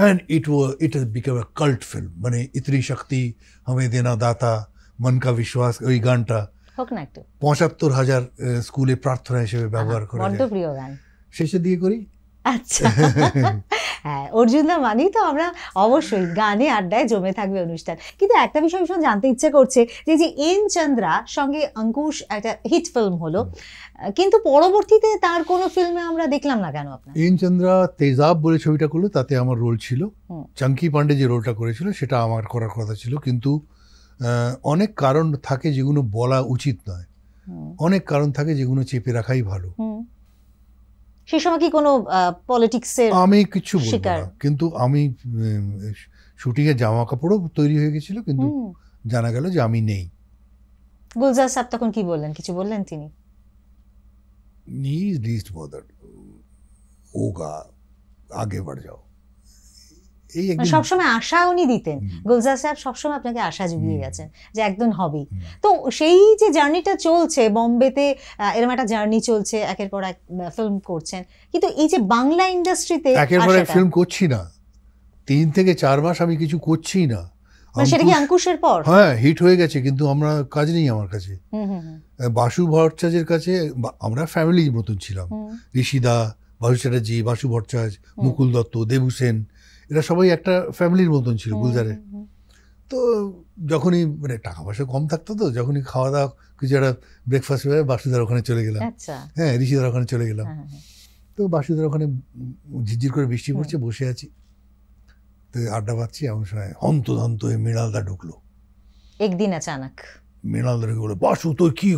and it has become a cult film, মানে ইতনি শক্তি हमें देना दाता, मन का विश्वास, ওই গানটা হোক না একটু 75,000 স্কুলে প্রার্থনা হিসেবে ব্যবহার করা যায়, বড্ড প্রিয় গান। শেষে দিয়ে করি। আচ্ছা, হ্যাঁ, অর্জুনদা মানেই তো আমরা অবশ্যই গানে আড্ডায় জমে থাকবে অনুষ্ঠান। কিন্তু একটা বিষয় ভীষণ জানতে ইচ্ছে করছে, যে এন চন্দ্রা সঙ্গে অঙ্কুশ একটা হিট ফিল্ম হলো, কিন্তু পরবর্তীতে তার কোনো ফিল্মে আমরা দেখলাম না কেন আপনার? এন চন্দ্রা তেজাব বলে ছবিটা করলো, তাতে আমার রোল ছিল, চাঙ্কি পান্ডে যে রোলটা করেছিল সেটা আমার করার কথা ছিল, কিন্তু অনেক কারণ থাকে যেগুলো বলা উচিত নয়, অনেক কারণ থাকে যেগুলো চেপে রাখাই ভালো। সেই সময় কি কোনো পলিটিক্সের? আমি কিছু বলবো না, কিন্তু আমি শুটিং এর জামা কাপড়ও তৈরি হয়ে গেছিল, কিন্তু জানা গেল যে আমি নেই। গুলজার সাহেব তখন কি বললেন? কিছু বললেন তিনি? হি ইজ লিস্ট বদার্ড, হোগা, আগে বাড় যাও, এই সবসময় আশা উনি দিতেন। গুলজার সাহেব সবসময় আপনাকে আশা জুগিয়ে গেছেন যে একদিন হবেই। তো সেই যে জার্নিটা চলছে বোম্বেতে, এরকম একটা জার্নি চলছে, একের পর এক ফিল্ম করছেন, কিন্তু এই যে বাংলা ইন্ডাস্ট্রিতে একের পর এক ফিল্ম করছি না, 3 থেকে 4 মাস আমি কিছু করছি না। সেটা কি অঙ্কুশের পর? হ্যাঁ, হিট হয়ে গেছে, কিন্তু আমরা কাজ নেই আমার কাছে। বাসু ভট্টাচার্যের কাছে আমরা ফ্যামিলির মতন ছিলাম, ঋষিদা, বাসু চ্যাটার্জি, বাসু ভট্টাচার্য, মুকুল দত্ত, দেবু সেন, এরা সবাই একটা ফ্যামিলির মতন ছিল গুলজারের। তো যখনই মানে টাকা পয়সা কম থাকতো, তো যখনই খাওয়া দাওয়া কিছু একটা ব্রেকফাস্ট হয়ে বাসুদার ওখানে চলে গেলাম, হ্যাঁ, ঋষিদার ওখানে চলে গেলাম। তো বাসুদার ওখানে ঝিরঝির করে বৃষ্টি পড়ছে, বসে আছি, তো আড্ডা পাচ্ছি, এমন সময় হন্তদন্ত হয়ে মৃণালদা ঢুকলো। একদিন আচানক মৃণালদাকে বলে, বাসু তোর কি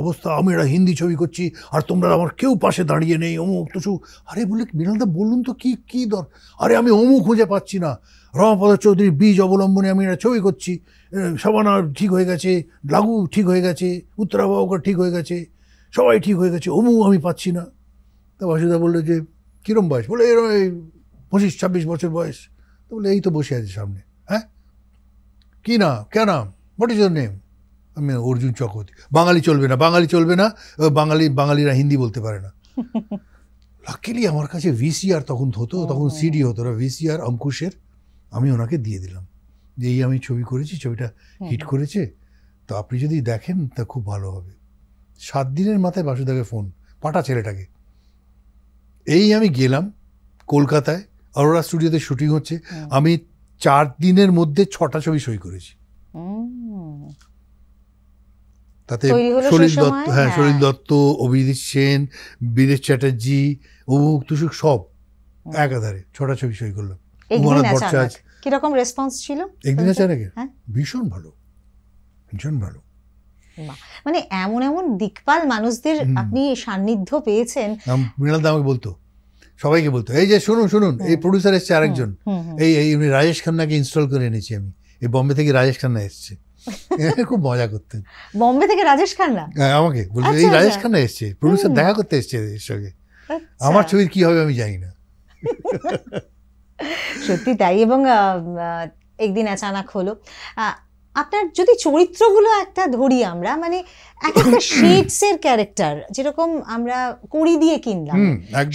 অবস্থা, আমি একটা হিন্দি ছবি করছি আর তোমরা আমার কেউ পাশে দাঁড়িয়ে নেই, অমুক তসু। আরে বলে, মৃণালদা বলুন তো কি দর, আরে আমি অমুক খুঁজে পাচ্ছি না, রমাপদ চৌধুরীর বীজ অবলম্বনে আমি একটা ছবি করছি, শাবানা ঠিক হয়ে গেছে, লাগু ঠিক হয়ে গেছে, উত্তরা বাবুকার ঠিক হয়ে গেছে, সবাই ঠিক হয়ে গেছে, অমুক আমি পাচ্ছি না। তা বাসুদা বললো যে কিরম বয়স? বলে এরম 25-26 বছর বয়স। তো বলে এই তো বসে আছে সামনে। হ্যাঁ, কি না, কে নাম, হোয়াট ইজ ইওর নেম? আমি অর্জুন চক্রবর্তী। বাঙালি চলবে না, বাঙালি চলবে না, বাঙালিরা হিন্দি বলতে পারে না। লাকিলি আমার কাছে ভিসিআর তখন হতো, তখন সিডি হতো না, ভিসিআর অঙ্কুশের, আমি ওনাকে দিয়ে দিলাম যে এই আমি ছবি করেছি, ছবিটা হিট করেছে, তো আপনি যদি দেখেন তা খুব ভালো হবে। 7 দিনের মাথায় বাসুদাকে ফোন, পাঠা ছেলেটাকে। এই আমি গেলাম কলকাতায়, অরোরা স্টুডিওতে শুটিং হচ্ছে, আমি 4 দিনের মধ্যে 6টা ছবি সই করেছি। তাতে সলিল দত্ত, হ্যাঁ, সলিল দত্ত, অভিজিৎ সেন, বীরেশ চ্যাটার্জি, অমুক তুসুক, সব একাধারে 6টা ছবি সই করলাম। কিরকম রেসপন্স ছিল একদিন আচানকে? ভীষণ ভালো, ভীষণ ভালো। মানে এমন দিকপাল মানুষদের আপনি সান্নিধ্য পেয়েছেন। মৃণালদা আমাকে বলতো, সবাইকে বলতো, এই যে শুনুন, এই প্রডিউসার এসছে আরেকজন, এই রাজেশ খান্নাকে ইনস্টল করে এনেছি আমি, এই বম্বে থেকে রাজেশ খান্না এসছে। খুব মজা করতেন। বম্বে থেকে রাজেশ খান্না আমাকে বলছে, এই রাজেশ খান্না এসছে, প্রডিউসার দেখা করতে এসছে এর সঙ্গে। আমার ছবির কি হবে আমি জানি না। সত্যি তাই। এবং একদিন আচানক হলো। আপনার যদি চরিত্রগুলো একটা ধরি আমরা, মানে এক একটা শেডসের ক্যারেক্টার, যেরকম আমরা কড়ি দিয়ে কিনলাম,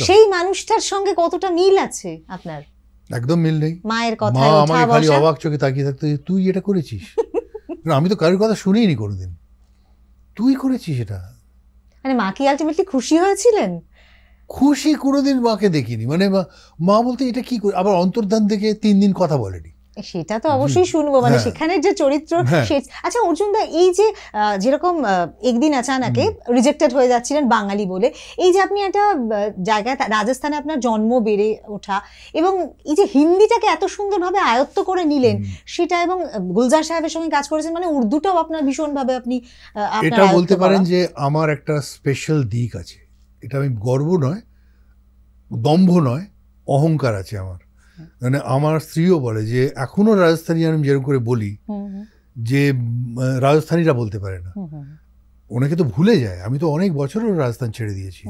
সেই মানুষটার সঙ্গে কতটা মিল আছে আপনার? একদম মিল নেই। মায়ের কথা, মা আমাকে খালি অবাক চোখে তাকিয়ে থাকতো, তুই এটা করেছিস? আমি তো কারোর কথা শুনিনি কোনোদিন, তুই করেছিস এটা। মানে মা কি আলটিমেটলি খুশি হয়েছিলেন? খুশি কোনোদিন মাকে দেখিনি, মানে মা বলতে এটা কি করে, আবার অন্তর্ধান থেকে 3 দিন কথা বলেনি। সেটা তো অবশ্যই শুনবো, মানে সেখানের যে চরিত্র। আচ্ছা অর্জুন দা, এই যে যেরকম একদিন আচানাকে রিজেক্টেড হয়ে যাচ্ছিলেন বাঙালি বলে, এই যে আপনি একটা জায়গায় রাজস্থানে আপনার জন্ম, বেড়ে ওঠা, এবং এই যে হিন্দিটাকে এত সুন্দরভাবে আয়ত্ত করে নিলেন সেটা, এবং গুলজার সাহেবের সঙ্গে কাজ করেছেন, মানে উর্দুটাও আপনার ভীষণভাবে আপনি এটা বলতে পারেন যে আমার একটা স্পেশাল দিক আছে। এটা আমি গর্ব নয়, দম্ভ নয়, অহংকার আছে আমার। মানে আমার স্ত্রীও বলে যে এখনো রাজস্থানী আমি যেরকম করে বলি যে রাজস্থানীরা বলতে পারে না, ওনাকে তো ভুলে যায়। আমি তো অনেক বছরও রাজস্থান ছেড়ে দিয়েছি,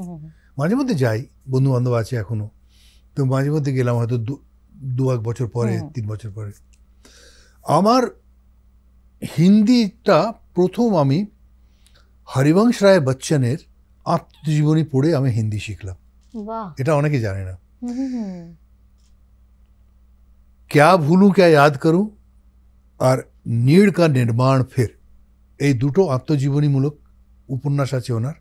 মাঝে মধ্যে যাই, বন্ধু বান্ধব আছে এখনো, তো মাঝে মধ্যে গেলাম হয়তো 2-1 বছর পরে, 3 বছর পরে। আমার হিন্দিটা প্রথম আমি হরিবংশ রায় বচ্চনের আত্মজীবনী পড়ে আমি হিন্দি শিখলাম। এটা অনেকে জানে না। क्या भूलूं क्या याद करूं আর নীড় কা নির্মাণ ফির, এই দুটো আত্মজীবনীমূলক উপন্যাস আছে ওনার।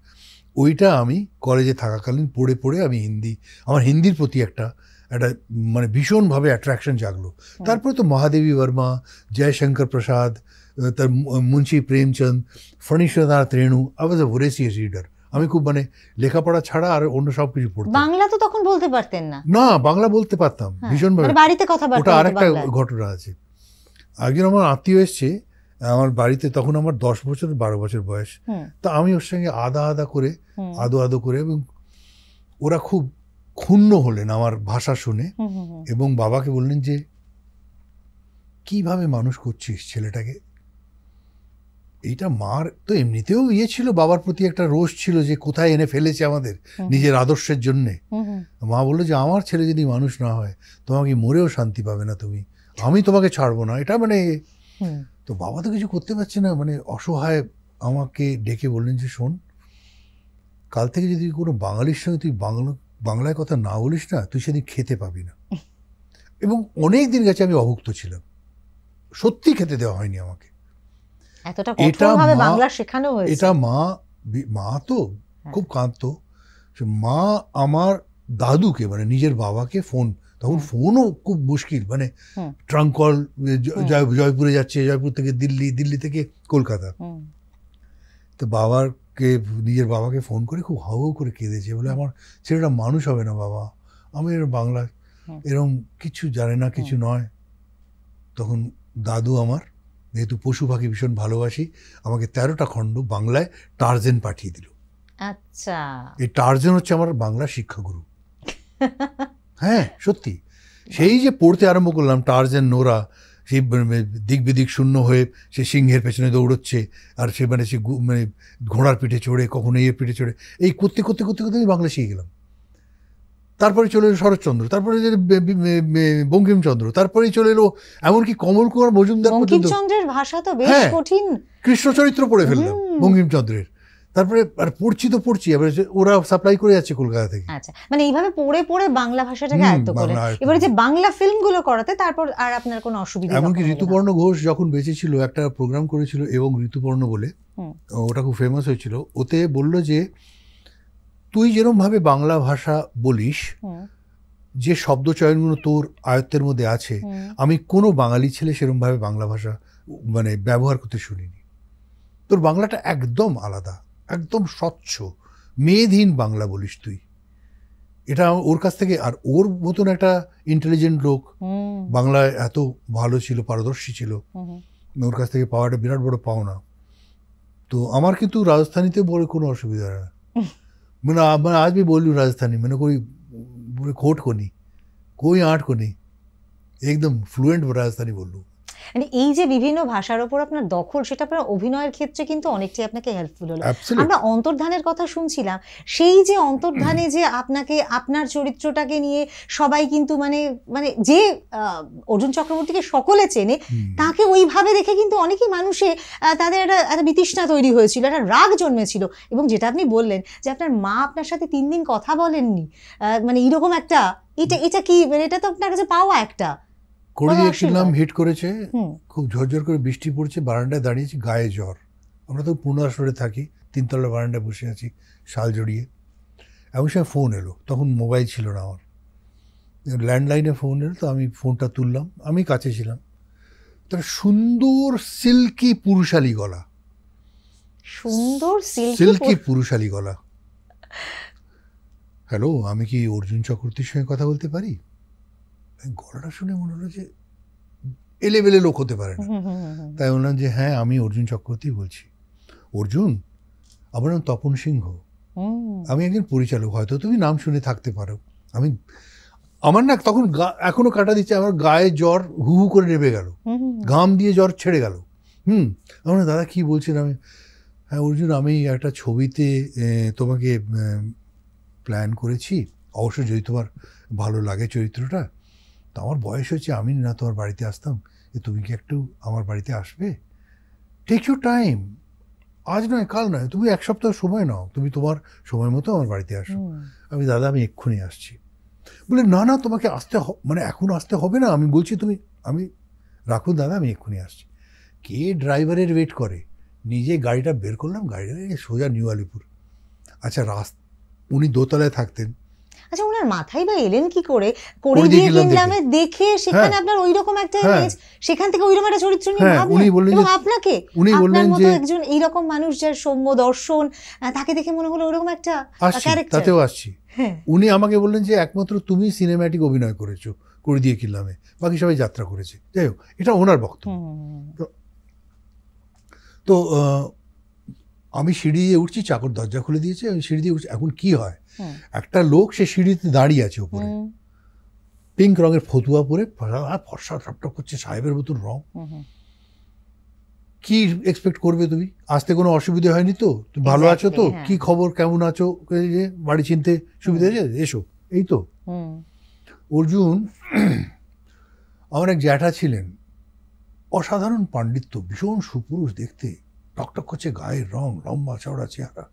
ওইটা আমি কলেজে থাকাকালীন পড়ে পড়ে আমি আমার হিন্দির প্রতি একটা মানে ভীষণভাবে অ্যাট্রাকশন জাগলো। তারপরে তো মহাদেবী বর্মা, জয়শঙ্কর প্রসাদ, তার Munshi Premchand, Phanindranath Renu. I was a voracious reader. আমি খুব মানে লেখাপড়া ছাড়া আর অন্য সব কিছু পড়তাম। বাংলা তো তখন বলতে পারতেন না? না, বাংলা বলতে পারতাম ভীষণভাবে, বাড়িতে কথাবার্তা। ওটা আরেকটা ঘটনা আছে। একজন আমার আত্মীয় এসছে আমার বাড়িতে, তখন আমার 10 বছর 12 বছর বয়স। তা আমি ওর সঙ্গে আদো করে, এবং ওরা খুব ক্ষুণ্ণ হলেন আমার ভাষা শুনে, এবং বাবাকে বললেন যে কিভাবে মানুষ করছিস ছেলেটাকে। এইটা মার তো এমনিতেও ছিল, বাবার প্রতি একটা রোষ ছিল যে কোথায় এনে ফেলেছে আমাদের নিজের আদর্শের জন্যে। মা বললো যে আমার ছেলে যদি মানুষ না হয় তোমাকে মরেও শান্তি পাবে না তুমি, আমি তোমাকে ছাড়বো না। এটা মানে, তো বাবা তো কিছু করতে পারছে না, মানে অসহায় আমাকে ডেকে বললেন যে শোন, কাল থেকে যদি কোনো বাঙালির সঙ্গে তুই বাংলায় কথা না বলিস না, তুই সেদিন খেতে পাবি না। এবং অনেক দিন গেছে আমি অভুক্ত ছিলাম, সত্যি খেতে দেওয়া হয়নি আমাকে। এটা মা তো খুব কাঁদতো। মা আমার দাদুকে, মানে নিজের বাবাকে ফোন, তখন ফোনও খুব মুশকিল, মানে ট্রাঙ্ক কল, জয়পুরে যাচ্ছে, জয়পুর থেকে দিল্লি থেকে কলকাতা। তো নিজের বাবাকে ফোন করে খুব হাউ করে কেঁদেছে, বলে আমার ছেলেটা মানুষ হবে না বাবা, আমি বাংলা এরকম কিছু জানে না, কিছু নয়। তখন দাদু আমার, যেহেতু পশু পাখি ভীষণ ভালোবাসি, আমাকে 13টা খণ্ড বাংলায় টার্জেন পাঠিয়ে দিল। আচ্ছা, এই টার্জেন হচ্ছে আমার বাংলা শিক্ষাগুরু। হ্যাঁ সত্যি, সেই যে পড়তে আরম্ভ করলাম টার্জেন, নোরা, সেই দিক বিদিক শূন্য হয়ে সে সিংহের পেছনে দৌড়চ্ছে, আর সে মানে ঘোড়ার পিঠে চড়ে, কখনো এর পিঠে চড়ে, এই করতে করতে করতে করতে আমি বাংলা শিখে গেলাম। তারপরে চলে এলো শরৎচন্দ্র, তারপরে বঙ্কিমচন্দ্র, তারপরেই চলে এলো এমনকি কমল কুমার মজুমদার। বঙ্কিমচন্দ্রের ভাষা তো বেশ কঠিন। কৃষ্ণ চরিত্র পড়ে ফেললাম বঙ্কিমচন্দ্রের। তারপরে আর পড়ছি, এবার ওরা সাপ্লাই করে যাচ্ছে কলকাতা থেকে। আচ্ছা, মানে এইভাবে পড়ে পড়ে বাংলা ভাষাটাকে আয়ত্ত করে এবারে যে বাংলা ফিল্মগুলো করাতে, তারপর আর আপনার কোনো অসুবিধা? এমনকি ঋতুপর্ণ ঘোষ যখন বেঁচে ছিল, একটা প্রোগ্রাম করেছিল এবং ঋতুপর্ণ বলে, ওটা খুব ফেমাস হয়েছিল। ওতে বললো যে তুই যেরকম ভাবে বাংলা ভাষা বলিস, যে শব্দ চয়নগুলো তোর আয়ত্তের মধ্যে আছে, আমি কোনো বাঙালি ছেলে সেরকম ভাবে বাংলা ভাষা মানে ব্যবহার করতে শুনিনি। তোর বাংলাটা একদম আলাদা, একদম স্বচ্ছ, মেদহীন বাংলা বলিস তুই। এটা ওর কাছ থেকে, আর ওর মতন একটা ইন্টেলিজেন্ট লোক, বাংলায় এত ভালো ছিল, পারদর্শী ছিল, ওর কাছ থেকে পাওয়াটা বিরাট বড় পাওনা। তো আমার কিন্তু রাজস্থানীতে বলে কোনো অসুবিধা হয় না। মানে आज भी बोल लूँ राजस्थानी, मैंने कोई खोट को नहीं, कोई आर्ट को नहीं, एकदम फ्लुएंट राजस्थानी बोल लूँ। মানে এই যে বিভিন্ন ভাষার ওপর আপনার দখল, সেটা আপনার অভিনয়ের ক্ষেত্রে কিন্তু অনেকটাই আপনাকে হেল্পফুল হলো। আমরা অন্তর্ধানের কথা শুনছিলাম, সেই যে অন্তর্ধানে যে আপনাকে আপনার চরিত্রটাকে নিয়ে সবাই কিন্তু মানে যে অর্জুন চক্রবর্তীকে সকলে চেনে, তাকে ওইভাবে দেখে কিন্তু অনেকেই মানুষে তাদের একটা বিতৃষ্ণা তৈরি হয়েছিল, একটা রাগ জন্মেছিল। এবং যেটা আপনি বললেন যে আপনার মা আপনার সাথে 3 দিন কথা বলেননি, মানে এরকম একটা, এটা কি, এটা তো আপনার কাছে পাওয়া একটা করে দিয়েছিলাম। হিট করেছে, খুব ঝরঝর করে বৃষ্টি পড়ছে, বারান্দায় দাঁড়িয়েছি, গায়ে জ্বর। আমরা তো পূর্ণাশ্রমে থাকি, 3তলা বারান্দায় বসে আছি শাল জড়িয়ে। এমন সময় ফোন এলো, তখন মোবাইল ছিল না আমার, ল্যান্ডলাইনে ফোন এলো। তো আমি ফোনটা তুললাম, আমি কাছে ছিলাম, তার সুন্দর সিল্কি পুরুষালী গলা, সুন্দর সিল্কি পুরুষালী গলা। হ্যালো, আমি কি অর্জুন চক্রবর্তীর সঙ্গে কথা বলতে পারি? গলাটা শুনে মনে হলো যে এলেবেলে লোক হতে পারে না, তাই বললাম যে হ্যাঁ আমি অর্জুন চক্রবর্তী বলছি। অর্জুন, আমার নাম তপন সিংহ, আমি একজন পরিচালক, হয়তো তুমি নাম শুনে থাকতে পারো। আমার না তখন এখনো কাটা দিচ্ছে, আমার গায়ে জ্বর হু হু করে নেমে গেল, ঘাম দিয়ে জ্বর ছেড়ে গেল। আমার দাদা কি বলছেন? আমি হ্যাঁ অর্জুন, আমি একটা ছবিতে তোমাকে প্ল্যান করেছি, অবশ্য যদি তোমার ভালো লাগে চরিত্রটা। তো আমার বয়স হচ্ছে, আমি না তোমার বাড়িতে আসতাম, তুমি কি একটু আমার বাড়িতে আসবে? টেক ইউর টাইম, আজ নয় কাল নয়, তুমি এক সপ্তাহ সময় নাও, তুমি তোমার সময় মতো আমার বাড়িতে আসো। আমি দাদা আমি এক্ষুনি আসছি। বলে না না তোমাকে আসতে মানে এখন আসতে হবে না, আমি বলছি তুমি, আমি রাখুন দাদা আমি এক্ষুনি আসছি। কে ড্রাইভারের ওয়েট করে, নিজে গাড়িটা বের করলাম, গাড়িটা সোজা নিউ আলিপুর। আচ্ছা উনি দোতলায় থাকতেন। আচ্ছা, ওনার মাথায় বা এলেন কি করে? করে দিয়ে কিনলামে দেখে সেখানে আপনার ওইরকম একটা ইমেজ, সেখান থেকে ওইরকম একটা চরিত্র নিয়ে ভাবলেন, এবং আপনাকে আপনার মতো একজন এইরকম মানুষ যার সৌম্য দর্শন, তাকে দেখে মনে হলো ওইরকম একটা ক্যারেক্টার। তাতেও আসছি, উনি আমাকে বললেন যে একমাত্র তুমি সিনেম্যাটিক অভিনয় করেছো করে দিয়ে কিনলামে, বাকি সবাই যাত্রা করেছে। যাই হোক, এটা ওনার বক্তব্য। তো আমি সিঁড়ি দিয়ে উঠছি, চাকর দরজা খুলে দিয়েছে, আমি সিঁড়ি দিয়ে উঠছি। এখন কি হয়, একটা লোক সে সিঁড়িতে দাঁড়িয়ে আছে উপরে, পিঙ্ক রঙের ফতুয়া পরে, ফর্সা টপটপ করছে, সাহেবের মতন রং। কি এক্সপেক্ট করবে তুমি? আসতে কোনো অসুবিধা হয়নি তো? তুমি ভালো আছো তো? কি খবর, কেমন আছো, বাড়ি চিনতে সুবিধা হয়েছে, এসো, এই তো। অর্জুন, আমার এক জ্যাঠা ছিলেন, অসাধারণ পাণ্ডিত্য, ভীষণ সুপুরুষ দেখতে, টকটক করছে গায়ের রং, লম্বা চওড়া চেহারা,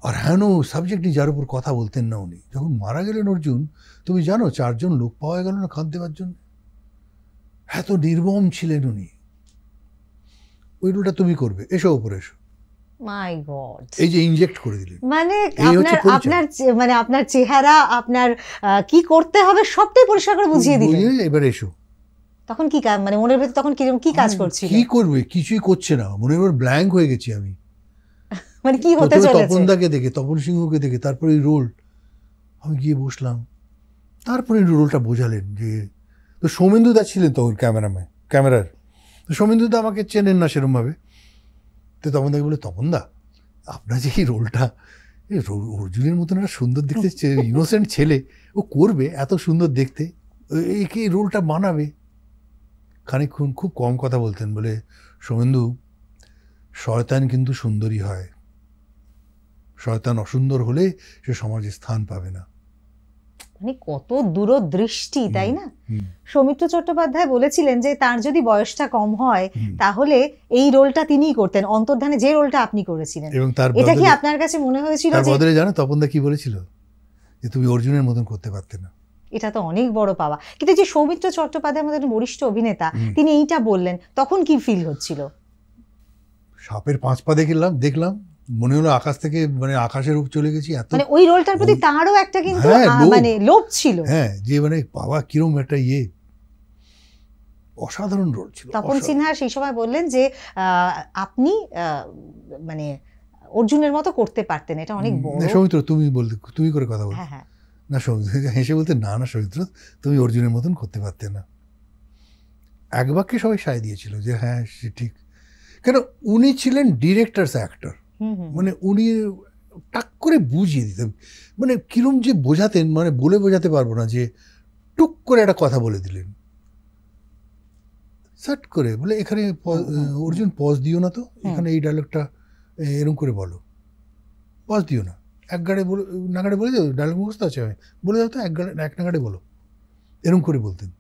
আর হেন সাবজেক্ট যার উপর কথা বলতেন না উনি। যখন মারা গেলেন অর্জুন, তুমি জানো 4 জন লোক পাওয়া গেল না খাদ দেওয়ার জন্য, এত নির্মম ছিলেন উনি। ওই রোলটা তুমি করবে, এসো উপরে এসো। মাই গড, এই যে ইনজেক্ট করে দিলেন, মানে আপনার চেহারা, আপনার কি করতে হবে সবটাই পরিষ্কার করে বুঝিয়ে দিলেন। এবার এসো। তখন কি মানে মনের ভেতর তখন কি কাজ করছিল? কি করবে, কিছুই করছে না, মনের ভেতর ব্ল্যাঙ্ক হয়ে গেছি আমি। মানে কি হতে চলেছে? তপনদাকে দেখে, তপন সিংহকে দেখে, তারপরে এই রোল আমি গিয়ে বসলাম। তারপরে রোলটা বোঝালেন যে, তো সৌমেন্দুদা ছিলেন তখন ক্যামেরার। তো সৌমেন্দুদা আমাকে চেনেন না সেরকমভাবে। তো তপনদাকে বলে, তপনদা আপনার যে এই রোলটা, অর্জুনের মতন একটা সুন্দর দেখতে ইনোসেন্ট ছেলে, ও করবে এত সুন্দর দেখতে, একে এই রোলটা মানাবে। খানিকক্ষণ খুব কম কথা বলতেন, বলে, সৌমেন্দু, শয়তান কিন্তু সুন্দরী হয়, শয়তান অসুন্দর হলে সে সমাজে স্থান পাবে না। মানে কত দূরদৃষ্টি, তাই না? সৌমিত্র চট্টোপাধ্যায় বলেছিলেন যে তার যদি বয়সটা কম হয় তাহলে এই রোলটা তিনিই করতেন, অন্তর্ধানে যে রোলটা আপনি করেছিলেন। এটা কি আপনার কাছে মনে হয়েছিল? তার বদলে জানো তপনদা কি বলেছিল? যে তুমি অর্জুনের মতন করতে পারতে না। এটা তো অনেক বড় পাওয়া। কিন্তু যে সৌমিত্র চট্টোপাধ্যায় আমাদের বরিষ্ঠ অভিনেতা, তিনি এইটা বললেন, তখন কি ফিল হচ্ছিল? সাপের 5 পা দেখলাম, মনে হলো আকাশ থেকে, মানে আকাশের উপর চলে গেছি। এত মানে ওই রোলটার প্রতি তারও একটা কিন্তু মানে লোভ ছিল। হ্যাঁ, যে মানে বাবা কিরকম একটা অসাধারণ রোল ছিল। তপন সিনহা সেই সময় বললেন যে আপনি মানে অর্জুনের মতো করতে পারতেন, এটা অনেক বড়। সৌমিত্র তুমি করে কথা বল। হ্যাঁ, না সৌমিত্র হেসে বলতে, না সৌমিত্র তুমি অর্জুনের মতন করতে পারতে না। এক বাক্যে সবাই সায় দিয়েছিল যে হ্যাঁ সে ঠিক। কেন, উনি ছিলেন ডিরেক্টরস অ্যাক্টর, মানে উনি টাক করে বুঝিয়ে দিতেন, মানে কিরম যে বোঝাতেন, মানে বলে বোঝাতে পারবো না, যে টুক করে একটা কথা বলে দিলেন, সাট করে বলে, এখানে অর্জুন পজ দিও না তো, এখানে এই ডায়লগটা এরকম করে বলো, পজ দিও না, এক নাগাড়ে বলে দাও, ডায়লগ মুখস্থ আছে, বলে দাও তো, এক নাগাড়ে বলো, এরকম করে বলতেন।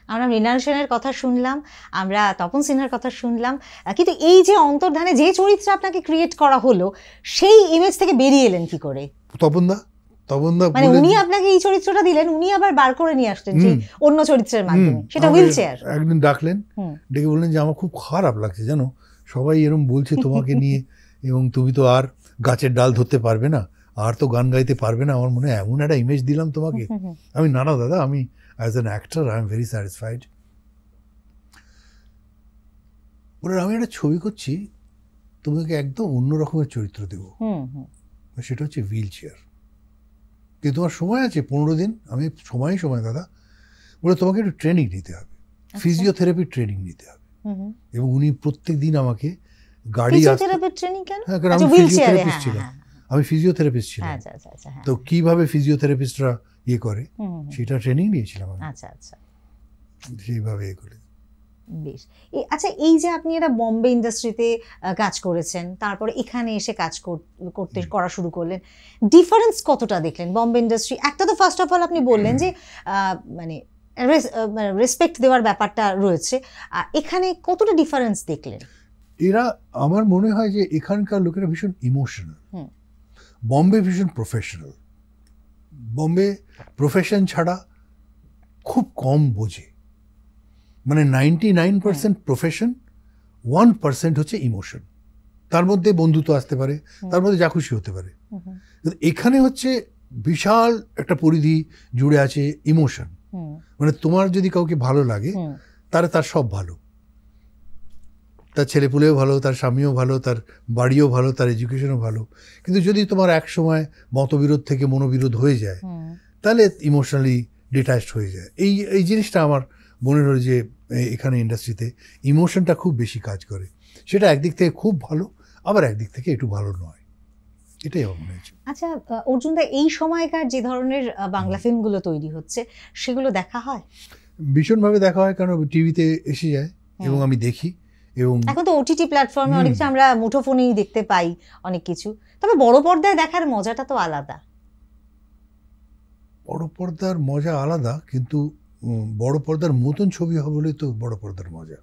আমরা মৃণাল সেনের কথা শুনলাম, আমরা তপন সিনহার কথা শুনলাম, কিন্তু এই যে অন্তর্ধানে যে চরিত্র আপনাকে ক্রিয়েট করা হলো, সেই ইমেজ থেকে বেরিয়ে এলেন কি করে? তপনদা মানে উনি আপনাকে এই চরিত্রটা দিলেন, উনি আবার বার করে নিয়ে আসলেন সেই অন্য চরিত্রের মাধ্যমে, সেটা হুইল চেয়ার। একদিন ডাকলেন, ডেকে বললেন যে আমার খুব খারাপ লাগছে জানো, সবাই এরকম বলছে তোমাকে নিয়ে, এবং তুমি তো আর গাছের ডাল ধরতে পারবে না, আর তো গান গাইতে পারবে না, আমার মনে হয় এমন একটা ইমেজ দিলাম তোমাকে। আমি না দাদা, আমি as an actor I am very satisfied. বলে আমি একটা ছবি করছি, তোমাকে একদম অন্য রকমের চরিত্র দেবো, সেটা হচ্ছে হুইল চেয়ার। কিন্তু তোমার সময় আছে 15 দিন। আমি সময় দাদা। বলে তোমাকে একটু ট্রেনিং নিতে হবে, ফিজিওথেরাপি ট্রেনিং নিতে হবে। এবং উনি প্রত্যেক দিন আমাকে গাড়ি হ্যাঁ, কারণ আমি ফিজিওথেরাপিস্ট ছিলাম, আমি ফিজিওথেরাপিস্ট ছিলাম। তো কিভাবে ফিজিওথেরাপিস্টরা ইয়ে করে সেটা ট্রেনিং নিয়েছিলাম আমি। সেইভাবে ইয়ে করে। বেশ। আচ্ছা, এই যে আপনি এটা বম্বে ইন্ডাস্ট্রিতে কাজ করেছেন, তারপরে এখানে এসে কাজ করা শুরু করলেন, ডিফারেন্স কতটা দেখলেন বম্বে ইন্ডাস্ট্রি? একটা তো ফার্স্ট অফ অল আপনি বললেন যে মানে রেসপেক্ট দেওয়ার ব্যাপারটা রয়েছে, এখানে কতটা ডিফারেন্স দেখলেন? এরা, আমার মনে হয় যে এখানকার লোকেরা ভীষণ ইমোশনাল, বম্বে ভীষণ প্রফেশনাল। বম্বে প্রফেশন ছাড়া খুব কম বোঝে, মানে 99% প্রফেশন, 1% হচ্ছে ইমোশন। তার মধ্যে বন্ধুত্ব আসতে পারে, তার মধ্যে যা খুশি হতে পারে। এখানে হচ্ছে বিশাল একটা পরিধি জুড়ে আছে ইমোশন। মানে তোমার যদি কাউকে ভালো লাগে তাহলে তার সব ভালো, তার ছেলেপুলেও ভালো, তার স্বামীও ভালো, তার বাড়িও ভালো, তার এডুকেশনও ভালো। কিন্তু যদি তোমার এক সময় মতবিরোধ থেকে মনোবিরোধ হয়ে যায় তাহলে ইমোশনালি ডিট্যাচড হয়ে যায়। এই জিনিসটা আমার মনে হলো যে এখানে ইন্ডাস্ট্রিতে ইমোশনটা খুব বেশি কাজ করে। সেটা একদিক থেকে খুব ভালো, আবার একদিক থেকে একটু ভালো নয়, এটাই আমার মনে হয়েছে। আচ্ছা অর্জুনদা, এই সময়কার যে ধরনের বাংলা ফিল্মগুলো তৈরি হচ্ছে সেগুলো দেখা হয়? ভীষণভাবে দেখা হয়, কারণ টিভিতে এসে যায় এবং আমি দেখি। এবং এখন তো ওটিটি প্ল্যাটফর্মে অনেক কিছু আমরা মুঠোফোনেই দেখতে পাই অনেক কিছু, তবে বড় পর্দায় দেখার মজাটা তো আলাদা। বড় পর্দার মজা আলাদা, কিন্তু বড় পর্দার মতন ছবি হবে বলে তো বড় পর্দার মজা।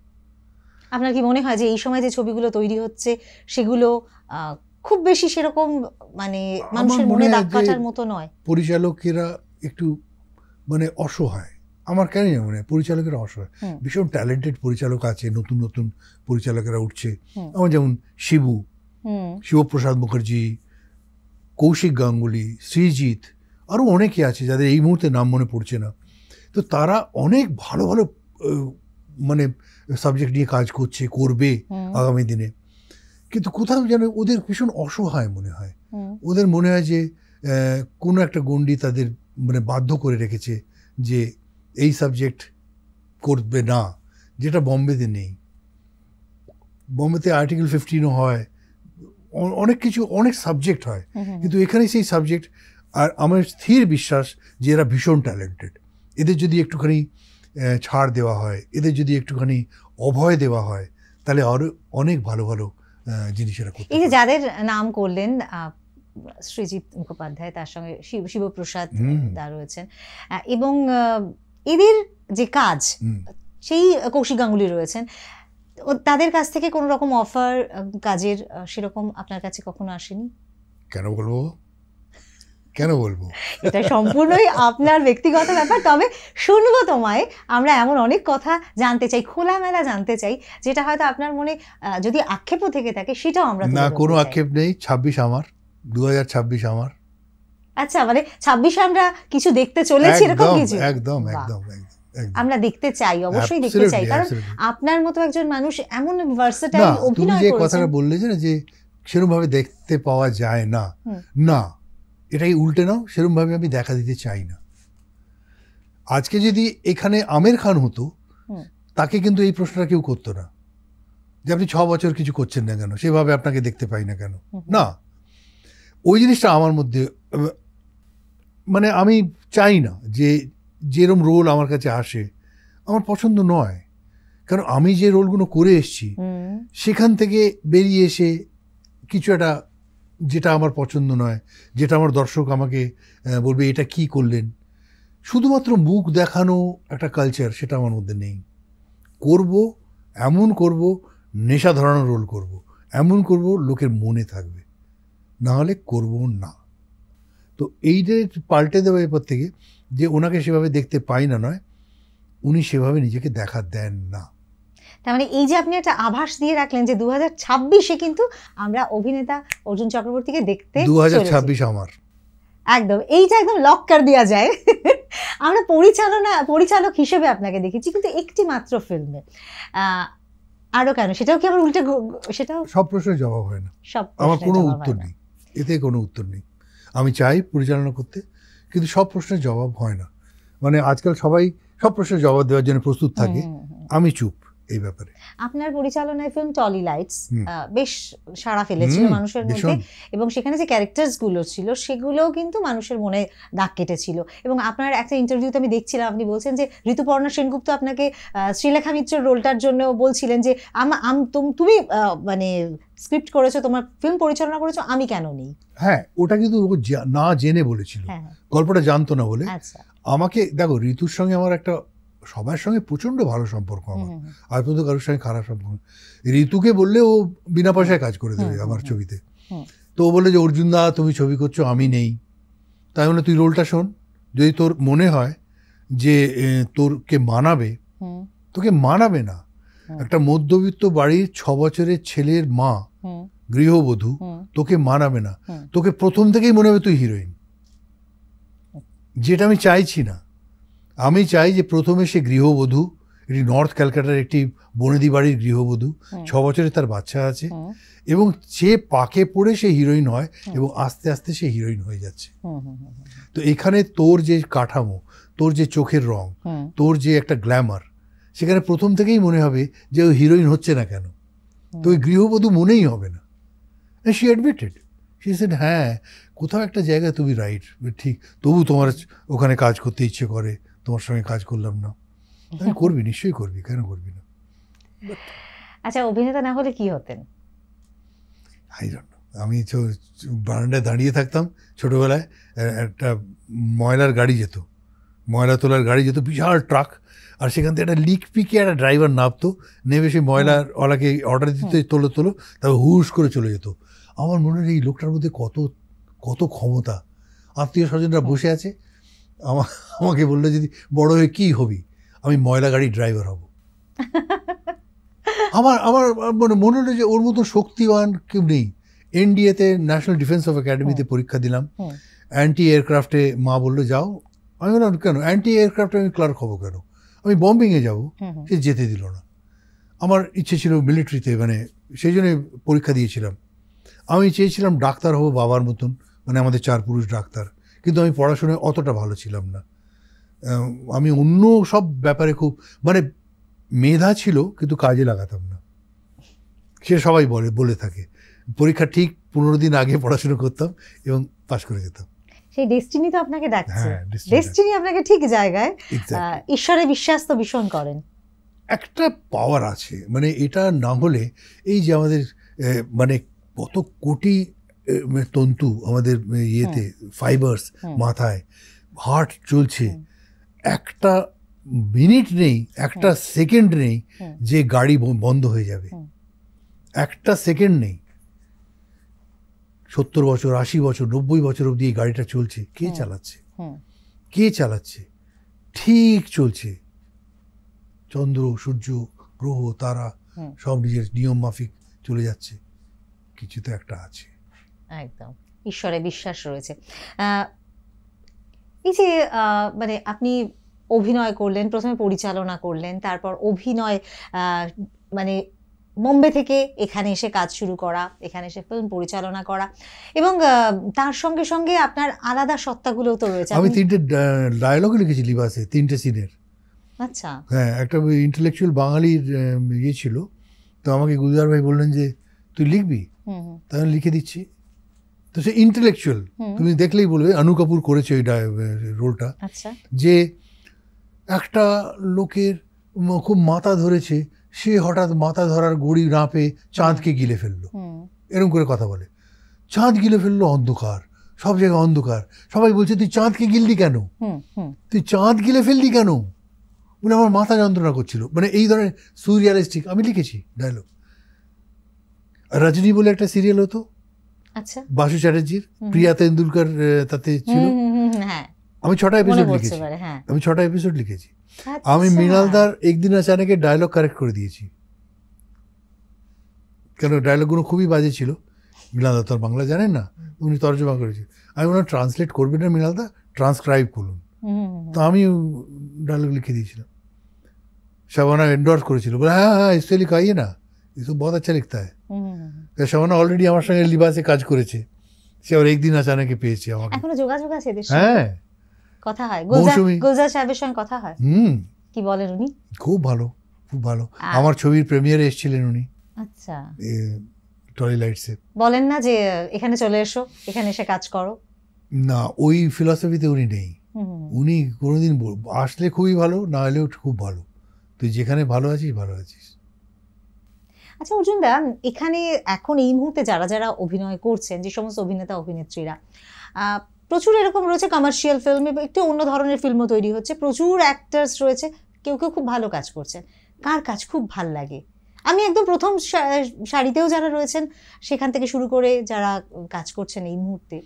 আপনার কি মনে হয় যে এই সময় যে ছবিগুলো তৈরি হচ্ছে সেগুলো খুব বেশি সেরকম মানে মানুষের মনে দাগ কাটার মতো নয়? পরিচালকেরা একটু মানে অসহায়, আমার কেন মনে হয় পরিচালকেরা অসহায়। ভীষণ ট্যালেন্টেড পরিচালক আছে, নতুন নতুন পরিচালকেরা উঠছে। আমার যেমন শিবপ্রসাদ মুখার্জি, কৌশিক গাঙ্গুলি, সৃজিত, আরও অনেকে আছে যাদের এই মুহূর্তে নাম মনে পড়ছে না। তো তারা অনেক ভালো ভালো মানে সাবজেক্ট নিয়ে কাজ করবে আগামী দিনে। কিন্তু কোথাও যেন ওদের ভীষণ অসহায় মনে হয়। ওদের মনে হয় যে কোনো একটা গণ্ডি তাদের মানে বাধ্য করে রেখেছে যে এই সাবজেক্ট করবে না, যেটা বম্বেতে নেই। বম্বেতে আর্টিকেল 15ও হয়, অনেক কিছু, অনেক সাবজেক্ট হয়, কিন্তু এখানে সেই সাবজেক্ট। আর আমার স্থির বিশ্বাস যে এরা ভীষণ ট্যালেন্টেড। এদের যদি একটুখানি ছাড় দেওয়া হয়, এদের যদি একটুখানি অভয় দেওয়া হয়, তাহলে আরও অনেক ভালো ভালো জিনিস এরা করতে পারে। এই যে যাদের নাম করলেন, সৃজিত মুখোপাধ্যায়, তার সঙ্গে শিবপ্রসাদ দা রয়েছেন, এবং এদের যে কাজ, সেই কৌশিক গাঙ্গুলি রয়েছেন, তাদের কাছ থেকে কোনো রকম অফার কাজের সেরকম আপনার কাছে কখনো আসেনি? কেন বলবো এটা সম্পূর্ণই আপনার ব্যক্তিগত ব্যাপার। তবে শুনবো তোমায়, আমরা এমন অনেক কথা জানতে চাই, খোলামেলা জানতে চাই, যেটা হয়তো আপনার মনে যদি আক্ষেপও থেকে থাকে সেটাও আমরা। না, কোনো আক্ষেপ নেই। 26 আমার, 2026 আমার। আচ্ছা, মানে 26 আমরা কিছু দেখতে চলেছি এরকম কিছু? একদম। আমরা দেখতে চাই, অবশ্যই দেখতে চাই, কারণ আপনার মতো একজন মানুষ এমন ভার্সেটাইল অভিনয় করেছেন। তুমি যে কথাটা বললে যে সেরকমভাবে দেখতে পাওয়া যায় না, না, এটাই উল্টে নাও, সেরকমভাবে আমি দেখা দিতে চাই না। আজকে যদি এখানে আমের খান হতো, তাকে কিন্তু এই প্রশ্নটা কেউ করতো না যে আপনি 6 বছর কিছু করছেন না কেন, সেভাবে আপনাকে দেখতে পাই না কেন। না, ওই জিনিসটা আমার মধ্যে, মানে আমি চাই না যে যেরকম রোল আমার কাছে আসে আমার পছন্দ নয়। কারণ আমি যে রোলগুলো করে এসেছি সেখান থেকে বেরিয়ে এসে কিছু একটা যেটা আমার পছন্দ নয়, যেটা আমার দর্শক আমাকে বলবে এটা কি করলেন, শুধুমাত্র মুখ দেখানো একটা কালচার, সেটা আমার মধ্যে নেই। করব, এমন করব, নেশা ধরানো রোল করব, এমন করব লোকের মনে থাকবে, না হলে করব না। তো এই যে পাল্টে দেওয়া এরপর থেকে, যে ওনাকে সেভাবে দেখতে পাই না নয়, উনি সেভাবে নিজেকে দেখা দেন না। তার মানে এই যে আপনি একটা আভাস দিয়ে রাখলেন যে 2026-এ কিন্তু আমরা অভিনেতা অর্জুন চক্রবর্তীকে দেখতে 2026 আমার একদম, এইটা একদম লক করে দেওয়া যায়। আমরা পরিচালক হিসেবে আপনাকে দেখেছি, কিন্তু একটি মাত্র ফিল্মে। আরো কেন, সেটাও কি আবার উল্টে সেটাও সব প্রশ্নের জবাব হয় না, সব আমার প্রশ্নের কোনো জবাব হয় উত্তর না। নেই, এতে কোনো উত্তর নেই। আমি চাই পরিচালনা করতে, কিন্তু সব প্রশ্নের জবাব হয় না। মানে আজকাল সবাই সব প্রশ্নের জবাব দেওয়ার জন্য প্রস্তুত থাকে, আমি চুপ এই ব্যাপারে। আপনার পরিচালনায় ফিল্ম টলি লাইটস বেশ সাড়া ফেলেছিল মানুষের মধ্যে, এবং সেখানে যে ক্যারেক্টার্স গুলো ছিল সেগুলোও কিন্তু মানুষের মনে দাগ কেটেছিল। এবং আপনার একটা ইন্টারভিউতে আমি দেখছিলাম, আপনি বলছেন যে ঋতুপর্ণা সেনগুপ্ত আপনাকে শ্রীলেখা মিত্রের রোলটার জন্য বলছিলেন যে তুমি মানে স্ক্রিপ্ট করেছো, তোমার ফিল্ম পরিচালনা করেছো, আমি কেন নেই। হ্যাঁ, ওটা কিন্তু না জেনে বলেছিল, গল্পটা জানতো না বলে। আচ্ছা, আমাকে দেখো, ঋতুর সঙ্গে আমার একটা, সবার সঙ্গে প্রচন্ড ভালো সম্পর্ক আমার, আর পর্যন্ত কারোর সঙ্গে খারাপ সম্পর্ক। ঋতুকে বললে ও বিনা পয়সায় কাজ করে দেবে আমার ছবিতে। তো ও বললে যে অর্জুন দা তুমি ছবি করছো, আমি নেই, তাই বলে তুই রোলটা শোন, যদি তোর মনে হয় যে তোরকে মানাবে, তোকে মানাবে না। একটা মধ্যবিত্ত বাড়ির 6 বছরের ছেলের মা, গৃহবধূ, তোকে মানাবে না। তোকে প্রথম থেকেই মনে হবে তুই হিরোইন, যেটা আমি চাইছি না। আমি চাই যে প্রথমে সে গৃহবধূ, এটি নর্থ ক্যালকাটার একটি বনেদি বাড়ির গৃহবধূ, 6 বছরে তার বাচ্চা আছে, এবং সে পাকে পড়ে সে হিরোইন হয়, এবং আস্তে আস্তে সে হিরোইন হয়ে যাচ্ছে। তো এখানে তোর যে কাঠামো, তোর যে চোখের রং, তোর যে একটা গ্ল্যামার, সেখানে প্রথম থেকেই মনে হবে যে ও হিরোইন হচ্ছে না কেন, তো ওই গৃহবধূ মনেই হবে না। শি অ্যাডমিটেড, শি সেড হ্যাঁ কোথাও একটা জায়গায় তুমি রাইট, ঠিক, তবু তোমার ওখানে কাজ করতে ইচ্ছে করে, তোমার সঙ্গে কাজ করলাম না। আমি করবি, নিশ্চয়ই করবি, কেন করবি না। আচ্ছা, অভিনেতা না হলে কি হতেন? I don't no. আমি তো বারান্দায় দাঁড়িয়ে থাকতাম ছোটোবেলায়, একটা ময়লার গাড়ি যেত, ময়লা তোলার গাড়ি যেত, বিশাল ট্রাক, আর সেখান থেকে একটা লিক পিকে একটা ড্রাইভার নামতো, নেমে সেই ময়লার ওলাকে অর্ডার দিতে তোলো তোলো, তারপর হুশ করে চলে যেত। আমার মনে হয় এই লোকটার মধ্যে কত কত ক্ষমতা। আত্মীয় স্বজনরা বসে আছে, আমাকে বললো যদি বড় হয়ে কী হবি, আমি ময়লা গাড়ির ড্রাইভার হব। আমার আমার মনে হলো যে ওর মতো শক্তিবান কেউ নেই। এনডিএতে, ন্যাশনাল ডিফেন্স অফ একাডেমিতে পরীক্ষা দিলাম, অ্যান্টি এয়ারক্রাফটে মা বললো যাও। আমি বললাম কেন, অ্যান্টি এয়ারক্রাফটে আমি ক্লার্ক হবো কেন, আমি বম্বিংয়ে যাবো। সে যেতে দিল না। আমার ইচ্ছে ছিল মিলিটারিতে, মানে সেই জন্যে পরীক্ষা দিয়েছিলাম। আমি চেয়েছিলাম ডাক্তার হবো বাবার মতন, মানে আমাদের 4 পুরুষ ডাক্তার, কিন্তু আমি পড়াশোনায় অতটা ভালো ছিলাম না। আমি অন্য সব ব্যাপারে খুব, মানে মেধা ছিল কিন্তু কাজে লাগাতাম না, সে সবাই বলে থাকে। পরীক্ষা ঠিক 15 দিন আগে পড়াশোনা করতাম এবং পাশ করে যেতাম। সেই ডেস্টিনি তো আপনাকে ডাকছে, হ্যাঁ, ডেস্টিনি আপনাকে ঠিক জায়গায়। ঈশ্বরে বিশ্বাস তো ভীষণ করেন। একটা পাওয়ার আছে, মানে এটা না হলে এই যে আমাদের মানে কত কোটি তন্তু আমাদের ইয়েতে, ফাইবার্স মাথায়, হার্ট চলছে, একটা মিনিট নেই, একটা সেকেন্ড নেই যে গাড়ি বন্ধ হয়ে যাবে, একটা সেকেন্ড নেই। 70 বছর, 80 বছর, 90 বছর অবধি এই গাড়িটা চলছে। কে চালাচ্ছে, কে চালাচ্ছে? ঠিক চলছে। চন্দ্র, সূর্য, গ্রহ, তারা সব নিজের নিয়ম মাফিক চলে যাচ্ছে। কিছু তো একটা আছে। একদম, ঈশ্বরে বিশ্বাস রয়েছে। এই যে মানে আপনি অভিনয় করলেন, প্রথমে পরিচালনা করলেন, তারপর অভিনয়, মানে বোম্বে থেকে এখানে এসে কাজ শুরু করা, এখানে এসে ফিল্ম পরিচালনা করা, এবং তার সঙ্গে সঙ্গে আপনার আলাদা সত্তাগুলোও তো রয়েছে। আমি 3টে ডায়লগ লিখেছি লিবাসে, 3টে সিনের। আচ্ছা, হ্যাঁ, একটা ইন্টেলেকচুয়াল বাঙালির ইয়ে ছিল, তো আমাকে গুলজার ভাই বললেন যে তুই লিখবি, তাই আমি লিখে দিচ্ছি। তো সে ইন্টেলেকচুয়াল, তুমি দেখলেই বলবে অনু কাপুর করেছে ওই রোলটা। যে একটা লোকের খুব মাথা ধরেছে, সে হঠাৎ মাথা ধরার গড়ি না পেয়ে চাঁদকে গিলে ফেললো, এরকম করে কথা বলে। চাঁদ গিলে ফেললো, অন্ধকার, সব জায়গায় অন্ধকার, সবাই বলছে তুই চাঁদকে গিললি কেন, তুই চাঁদ গিলে ফেললি কেন, বলে আমার মাথা যন্ত্রণা করছিল। মানে এই ধরনের সুরিয়ালিস্টিক আমি লিখেছি ডায়লগ। রজনী বলে একটা সিরিয়াল হতো, আচ্ছা, বাসু চ্যাটার্জির, প্রিয়া তেন্ডুলকর তাতে ছিল। আমি 6টা এপিসোড লিখেছি, আমি 6টা এপিসোড লিখেছি। আমি মৃণালদার একদিন আচানকে ডায়লগ কারেক্ট করে দিয়েছি, কেন ডায়লগগুলো খুবই বাজে ছিল। মৃণালদা তো আর বাংলা জানেন না, উনি তর্জমা করেছি। আমি ওনার ট্রান্সলেট করবেন না মৃণালদা, ট্রান্সক্রাইব করুন। তো আমি ডায়লগ লিখে দিয়েছিলাম। শাবানা এন্ডোর্স করেছিল, বলে হ্যাঁ হ্যাঁ इससे लिखाइए ना। ये तो बहुत अच्छा लिखता है। শবানা অলরেডি আমার সঙ্গে লিবাসে কাজ করেছে, সে আর একদিন আচানক পেয়েছে আমাকে। এখনো যোগাযোগ আছে এদের সঙ্গে? হ্যাঁ, কথা হয়। মৌসুমী গুলজার সাহেবের সঙ্গে কথা হয়? কি বলেন উনি? খুব ভালো, খুব ভালো। আমার ছবির প্রিমিয়ারে এসেছিলেন উনি। আচ্ছা, টলি লাইটসে। বলেন না যে এখানে চলে এসো, এখানে এসে কাজ করো? না, ওই ফিলসফিতে উনি নেই। উনি কোনোদিন আসলে খুবই ভালো, না হলেও খুব ভালো, তুই যেখানে ভালো আছিস ভালো আছিস। আচ্ছা অর্জুন দা, এখানে এখন এই মুহূর্তে যারা যারা অভিনয় করছেন, যে সমস্ত অভিনেতা অভিনেত্রীরা, প্রচুর এরকম রয়েছে কমার্শিয়াল ফিল্ম, একটু অন্য ধরনের ফিল্মও তৈরি হচ্ছে, প্রচুর অ্যাক্টার্স রয়েছে, কেউ কেউ খুব ভালো কাজ করছেন। কার কাজ খুব ভাল লাগে? আমি একদম প্রথম সারিতেও যারা রয়েছেন সেখান থেকে শুরু করে যারা কাজ করছেন এই মুহূর্তে,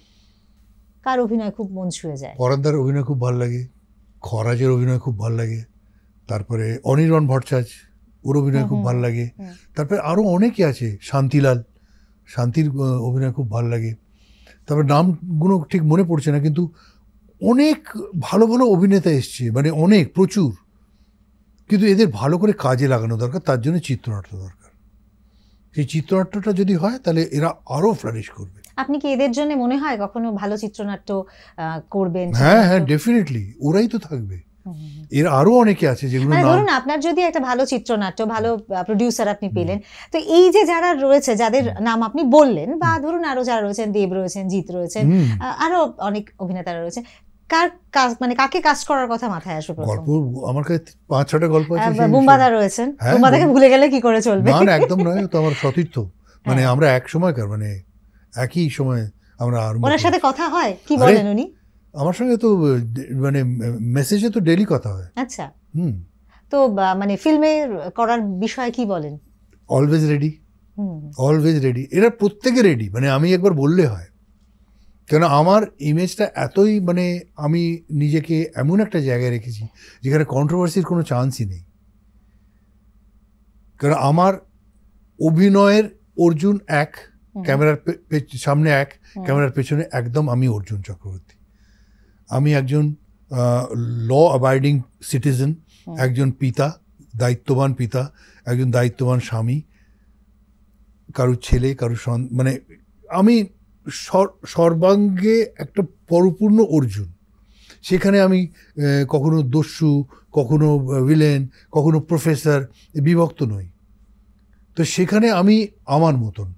কার অভিনয় খুব মন ছুঁয়ে যায়? পরানদার অভিনয় খুব ভালো লাগে, খরাজের অভিনয় খুব ভালো লাগে, তারপরে অনির্বাণ ভট্টাচার্য, ওর অভিনয় খুব ভালো লাগে, তারপরে আরও অনেকে আছে, শান্তির অভিনয় খুব ভালো লাগে, তারপরে নামগুলো ঠিক মনে পড়ছে না, কিন্তু অনেক ভালো ভালো অভিনেতা এসছে, মানে অনেক, প্রচুর। কিন্তু এদের ভালো করে কাজে লাগানো দরকার, তার জন্য চিত্রনাট্য দরকার। সেই চিত্রনাট্যটা যদি হয় তাহলে এরা আরও ফ্লারিশ করবে। আপনি কি এদের জন্য মনে হয় কখনো ভালো চিত্রনাট্য করবেন? হ্যাঁ হ্যাঁ, ডেফিনেটলি, ওরাই তো থাকবে। এর আরো অনেকে আছে যেগুলো, ধরুন আপনার যদি একটা ভালো চিত্রনাট্য, ভালো প্রডিউসার আপনি পেলেন, তো এই যে যারা রয়েছে যাদের নাম আপনি বললেন, বা ধরুন আরো যারা রয়েছেন, দেব রয়েছেন, জিৎ রয়েছেন, আরো অনেক অভিনেতারা রয়েছেন, মানে কাকে কাজ করার কথা মাথায় আসবে? গল্প আমার কাছে 5-6টা গল্প আছে। বুম্বাদা রয়েছেন, বুম্বাদাকে ভুলে গেলে কি করে চলবে? না একদম নয়, তো আমার সতীর্থ, মানে আমরা এক সময়কার, মানে একই সময় আমরা। ওনার সাথে কথা হয়? কি বলেন উনি? আমার সঙ্গে তো মানে মেসেজে তো ডেইলি কথা হয়। আচ্ছা, তো মানে ফিল্মে করার বিষয়ে কি বলেন? Always ready, always ready. এরা প্রত্যেকে রেডি, মানে আমি একবার বললে হয়। কেন আমার ইমেজটা এতই, মানে আমি নিজেকে এমন একটা জায়গায় রেখেছি যেখানে কন্ট্রোভার্সির কোনো চান্সই নেই। কারণ আমার অভিনয়ের অর্জুন এক, ক্যামেরার সামনে এক, ক্যামেরার পেছনে একদম আমি অর্জুন চক্রবর্তী। আমি একজন ল অ্যাবাইডিং সিটিজেন, একজন পিতা, দায়িত্ববান পিতা, একজন দায়িত্ববান স্বামী, কারুর ছেলে, কারুর মানে আমি সর্বাঙ্গে একটা পরিপূর্ণ অর্জুন। সেখানে আমি কখনো দস্যু, কখনো ভিলেন, কখনো প্রফেসর, বিভক্ত নই। তো সেখানে আমি আমার মতন,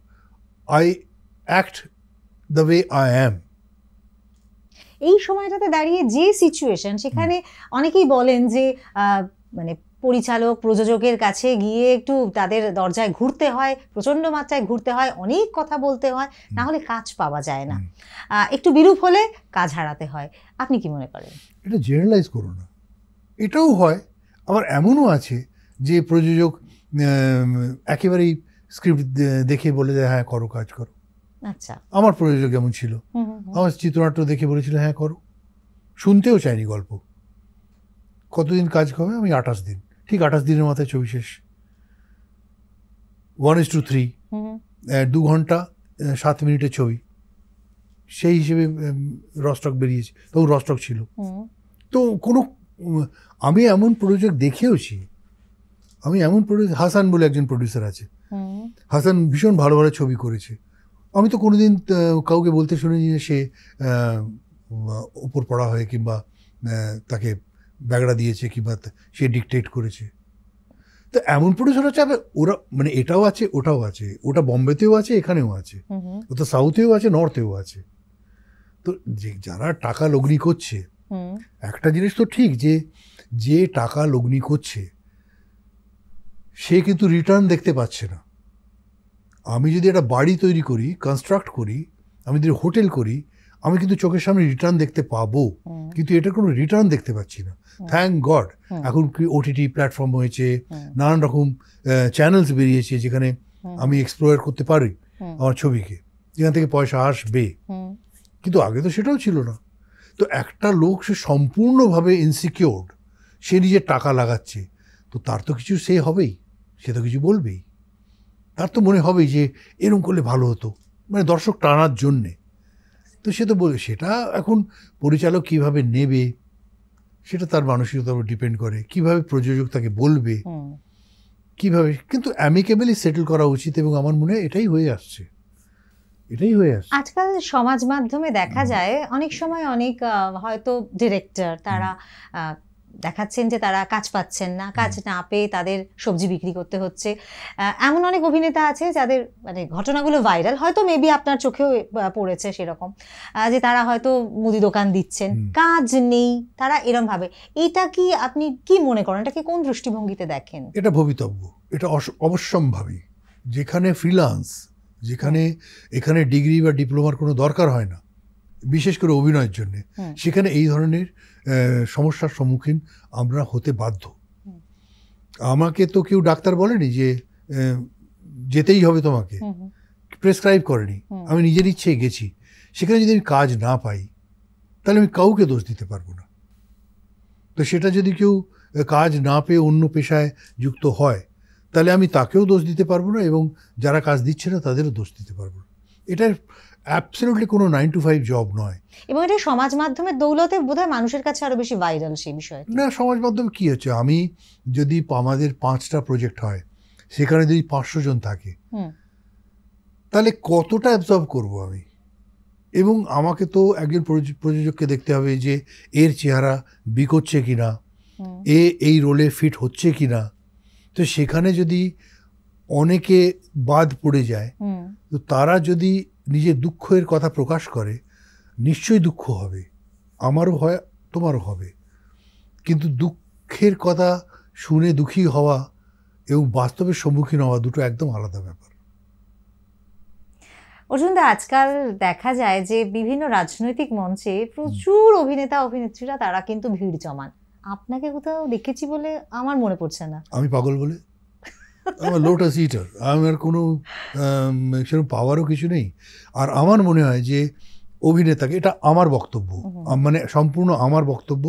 I act the way I am. এই সময়টাতে দাঁড়িয়ে যে সিচুয়েশন, সেখানে অনেকেই বলেন যে মানে পরিচালক প্রযোজকের কাছে গিয়ে একটু তাদের দরজায় ঘুরতে হয়, প্রচন্ড মাত্রায় ঘুরতে হয়, অনেক কথা বলতে হয়, না হলে কাজ পাওয়া যায় না, একটু বিরূপ হলে কাজ হারাতে হয়। আপনি কি মনে করেন? এটা জেনারেলাইজ করো না, এটাও হয়। আবার এমনও আছে যে প্রযোজক একেবারেই স্ক্রিপ্ট দেখে বলে যায় হ্যাঁ করো, কাজ করো। আচ্ছা, আমার প্রযোজক যেমন ছিল, আমার চিত্রনাট্য দেখে বলেছিল হ্যাঁ করো, শুনতেও চাইনি গল্প। কতদিন কাজ হবে? আমি 28 দিন, ঠিক 28 দিনের মাথায় ছবি শেষ। 1:3, 2 ঘন্টা 7 মিনিটের ছবি। সেই হিসেবে রস্টক বেরিয়েছে, তখন রস্টক ছিল। তো কোনো, আমি এমন প্রযোজক দেখেওছি, হাসান বলে একজন প্রডিউসার আছে, হাসান ভীষণ ভালো ভালো ছবি করেছে। আমি তো কোনোদিন কাউকে বলতে শুনিনি যে সে ওপর পড়া হয়ে কিংবা তাকে ব্যাগড়া দিয়েছে কিংবা সে ডিকটেট করেছে। তো এমন প্রডিউসার আছে, ওরা মানে এটাও আছে ওটাও আছে, ওটা বম্বেতেও আছে এখানেও আছে, ওটা সাউথেও আছে নর্থেও আছে। তো যারা টাকা লগ্নি করছে, একটা জিনিস তো ঠিক যে টাকা লগ্নি করছে সে কিন্তু রিটার্ন দেখতে পাচ্ছে না। আমি যদি একটা বাড়ি তৈরি করি, কনস্ট্রাক্ট করি, আমি যদি হোটেল করি, আমি কিন্তু চোখের সামনে রিটার্ন দেখতে পাবো, কিন্তু এটার কোনো রিটার্ন দেখতে পাচ্ছি না। থ্যাংক গড এখন কি ওটিটি প্ল্যাটফর্ম হয়েছে, নানান রকম চ্যানেলস বেরিয়েছে যেখানে আমি এক্সপ্লোর করতে পারি আমার ছবিকে, যেখান থেকে পয়সা আসবে। কিন্তু আগে তো সেটাও ছিল না। তো একটা লোক সে সম্পূর্ণভাবে ইনসিকিউরড, সে নিজের টাকা লাগাচ্ছে, তো তার তো কিছু সে হবেই, সে তো কিছু বলবেই, তার তো মনে হবেই যে এরকম করলে ভালো হতো, মানে দর্শক টানার জন্যে। তো সে তো বলবে, সেটা এখন পরিচালক কিভাবে নেবে সেটা তার মানসিকতার উপর ডিপেন্ড করে, কিভাবে প্রযোজক তাকে বলবে। কিভাবে, কিন্তু অ্যামিকেবলি সেটেল করা উচিত, এবং আমার মনে হয় এটাই হয়ে আসছে। আজকাল সমাজ মাধ্যমে দেখা যায় অনেক সময় অনেক হয়তো ডিরেক্টর তারা দেখাচ্ছেন যে তারা কাজ পাচ্ছেন না, কাজ না পেয়ে তাদের সবজি বিক্রি করতে হচ্ছে। এমন অনেক অভিনেতা আছে যাদের মানে ঘটনাগুলো ভাইরাল, হয়তো মেবি আপনার চোখেও পড়েছে সেরকম, যে তারা হয়তো মুদি দোকান দিচ্ছেন, কাজ নেই, তারা এরম ভাবে। এটা কি আপনি কি মনে করেন, এটা কি কোন দৃষ্টিভঙ্গিতে দেখেন? এটা ভবিতব্য, এটা অবশ্যম্ভাবী। যেখানে ফ্রিল্যান্স, যেখানে এখানে ডিগ্রি বা ডিপ্লোমার কোনো দরকার হয় না, বিশেষ করে অভিনয়ের জন্য, সেখানে এই ধরনের সমস্যার সম্মুখীন আমরা হতে বাধ্য। আমাকে তো কেউ ডাক্তার বলেনি যে যেতেই হবে তোমাকে, প্রেসক্রাইব করেনি, আমি নিজের ইচ্ছে গেছি। সেখানে যদি আমি কাজ না পাই তাহলে আমি কাউকে দোষ দিতে পারবো না। তো সেটা যদি কেউ কাজ না পেয়ে অন্য পেশায় যুক্ত হয় তাহলে আমি তাকেও দোষ দিতে পারবো না, এবং যারা কাজ দিচ্ছে না তাদেরও দোষ দিতে পারবো না। এটা অ্যাবসলিউটলি কোনো 9 to 5 জব নয়। এবং এটা সমাজ মাধ্যমের দৌলতে বোধহয় মানুষের কাছে আরো বেশি ভাইরাল সেই বিষয়ে। না, সমাজ মাধ্যমে কি হচ্ছে, আমি যদি আমাদের 5টা প্রজেক্ট হয়, সেখানে যদি 500 জন থাকে, তাহলে কতটা অ্যাবজর্ব করব আমি? এবং আমাকে তো একজন প্রযোজককে দেখতে হবে যে এর চেহারা বিকোচ্ছে কিনা, এই রোলে ফিট হচ্ছে কিনা। তো সেখানে যদি অনেকে বাদ পড়ে যায়, তো তারা যদি নিজের দুঃখের কথা প্রকাশ করে, নিশ্চয়ই দুঃখ হবে, আমারও হয়, তোমারও হবে। কিন্তু দুঃখের কথা শুনে দুঃখী হওয়া এবং বাস্তবের সম্মুখীন হওয়া দুটো একদম আলাদা ব্যাপার। অর্জুনদা, আজকাল দেখা যায় যে বিভিন্ন রাজনৈতিক মঞ্চে প্রচুর অভিনেতা অভিনেত্রীরা তারা কিন্তু ভিড় জমান। আপনাকে কোথাও দেখেছি বলে আমার মনে পড়ছে না। আমি পাগল বলে? আমার লোটাস ইটার, আমার কোনো সেরকম পাওয়ারও কিছু নেই। আর আমার মনে হয় যে অভিনেতাকে, এটা আমার বক্তব্য, মানে সম্পূর্ণ আমার বক্তব্য,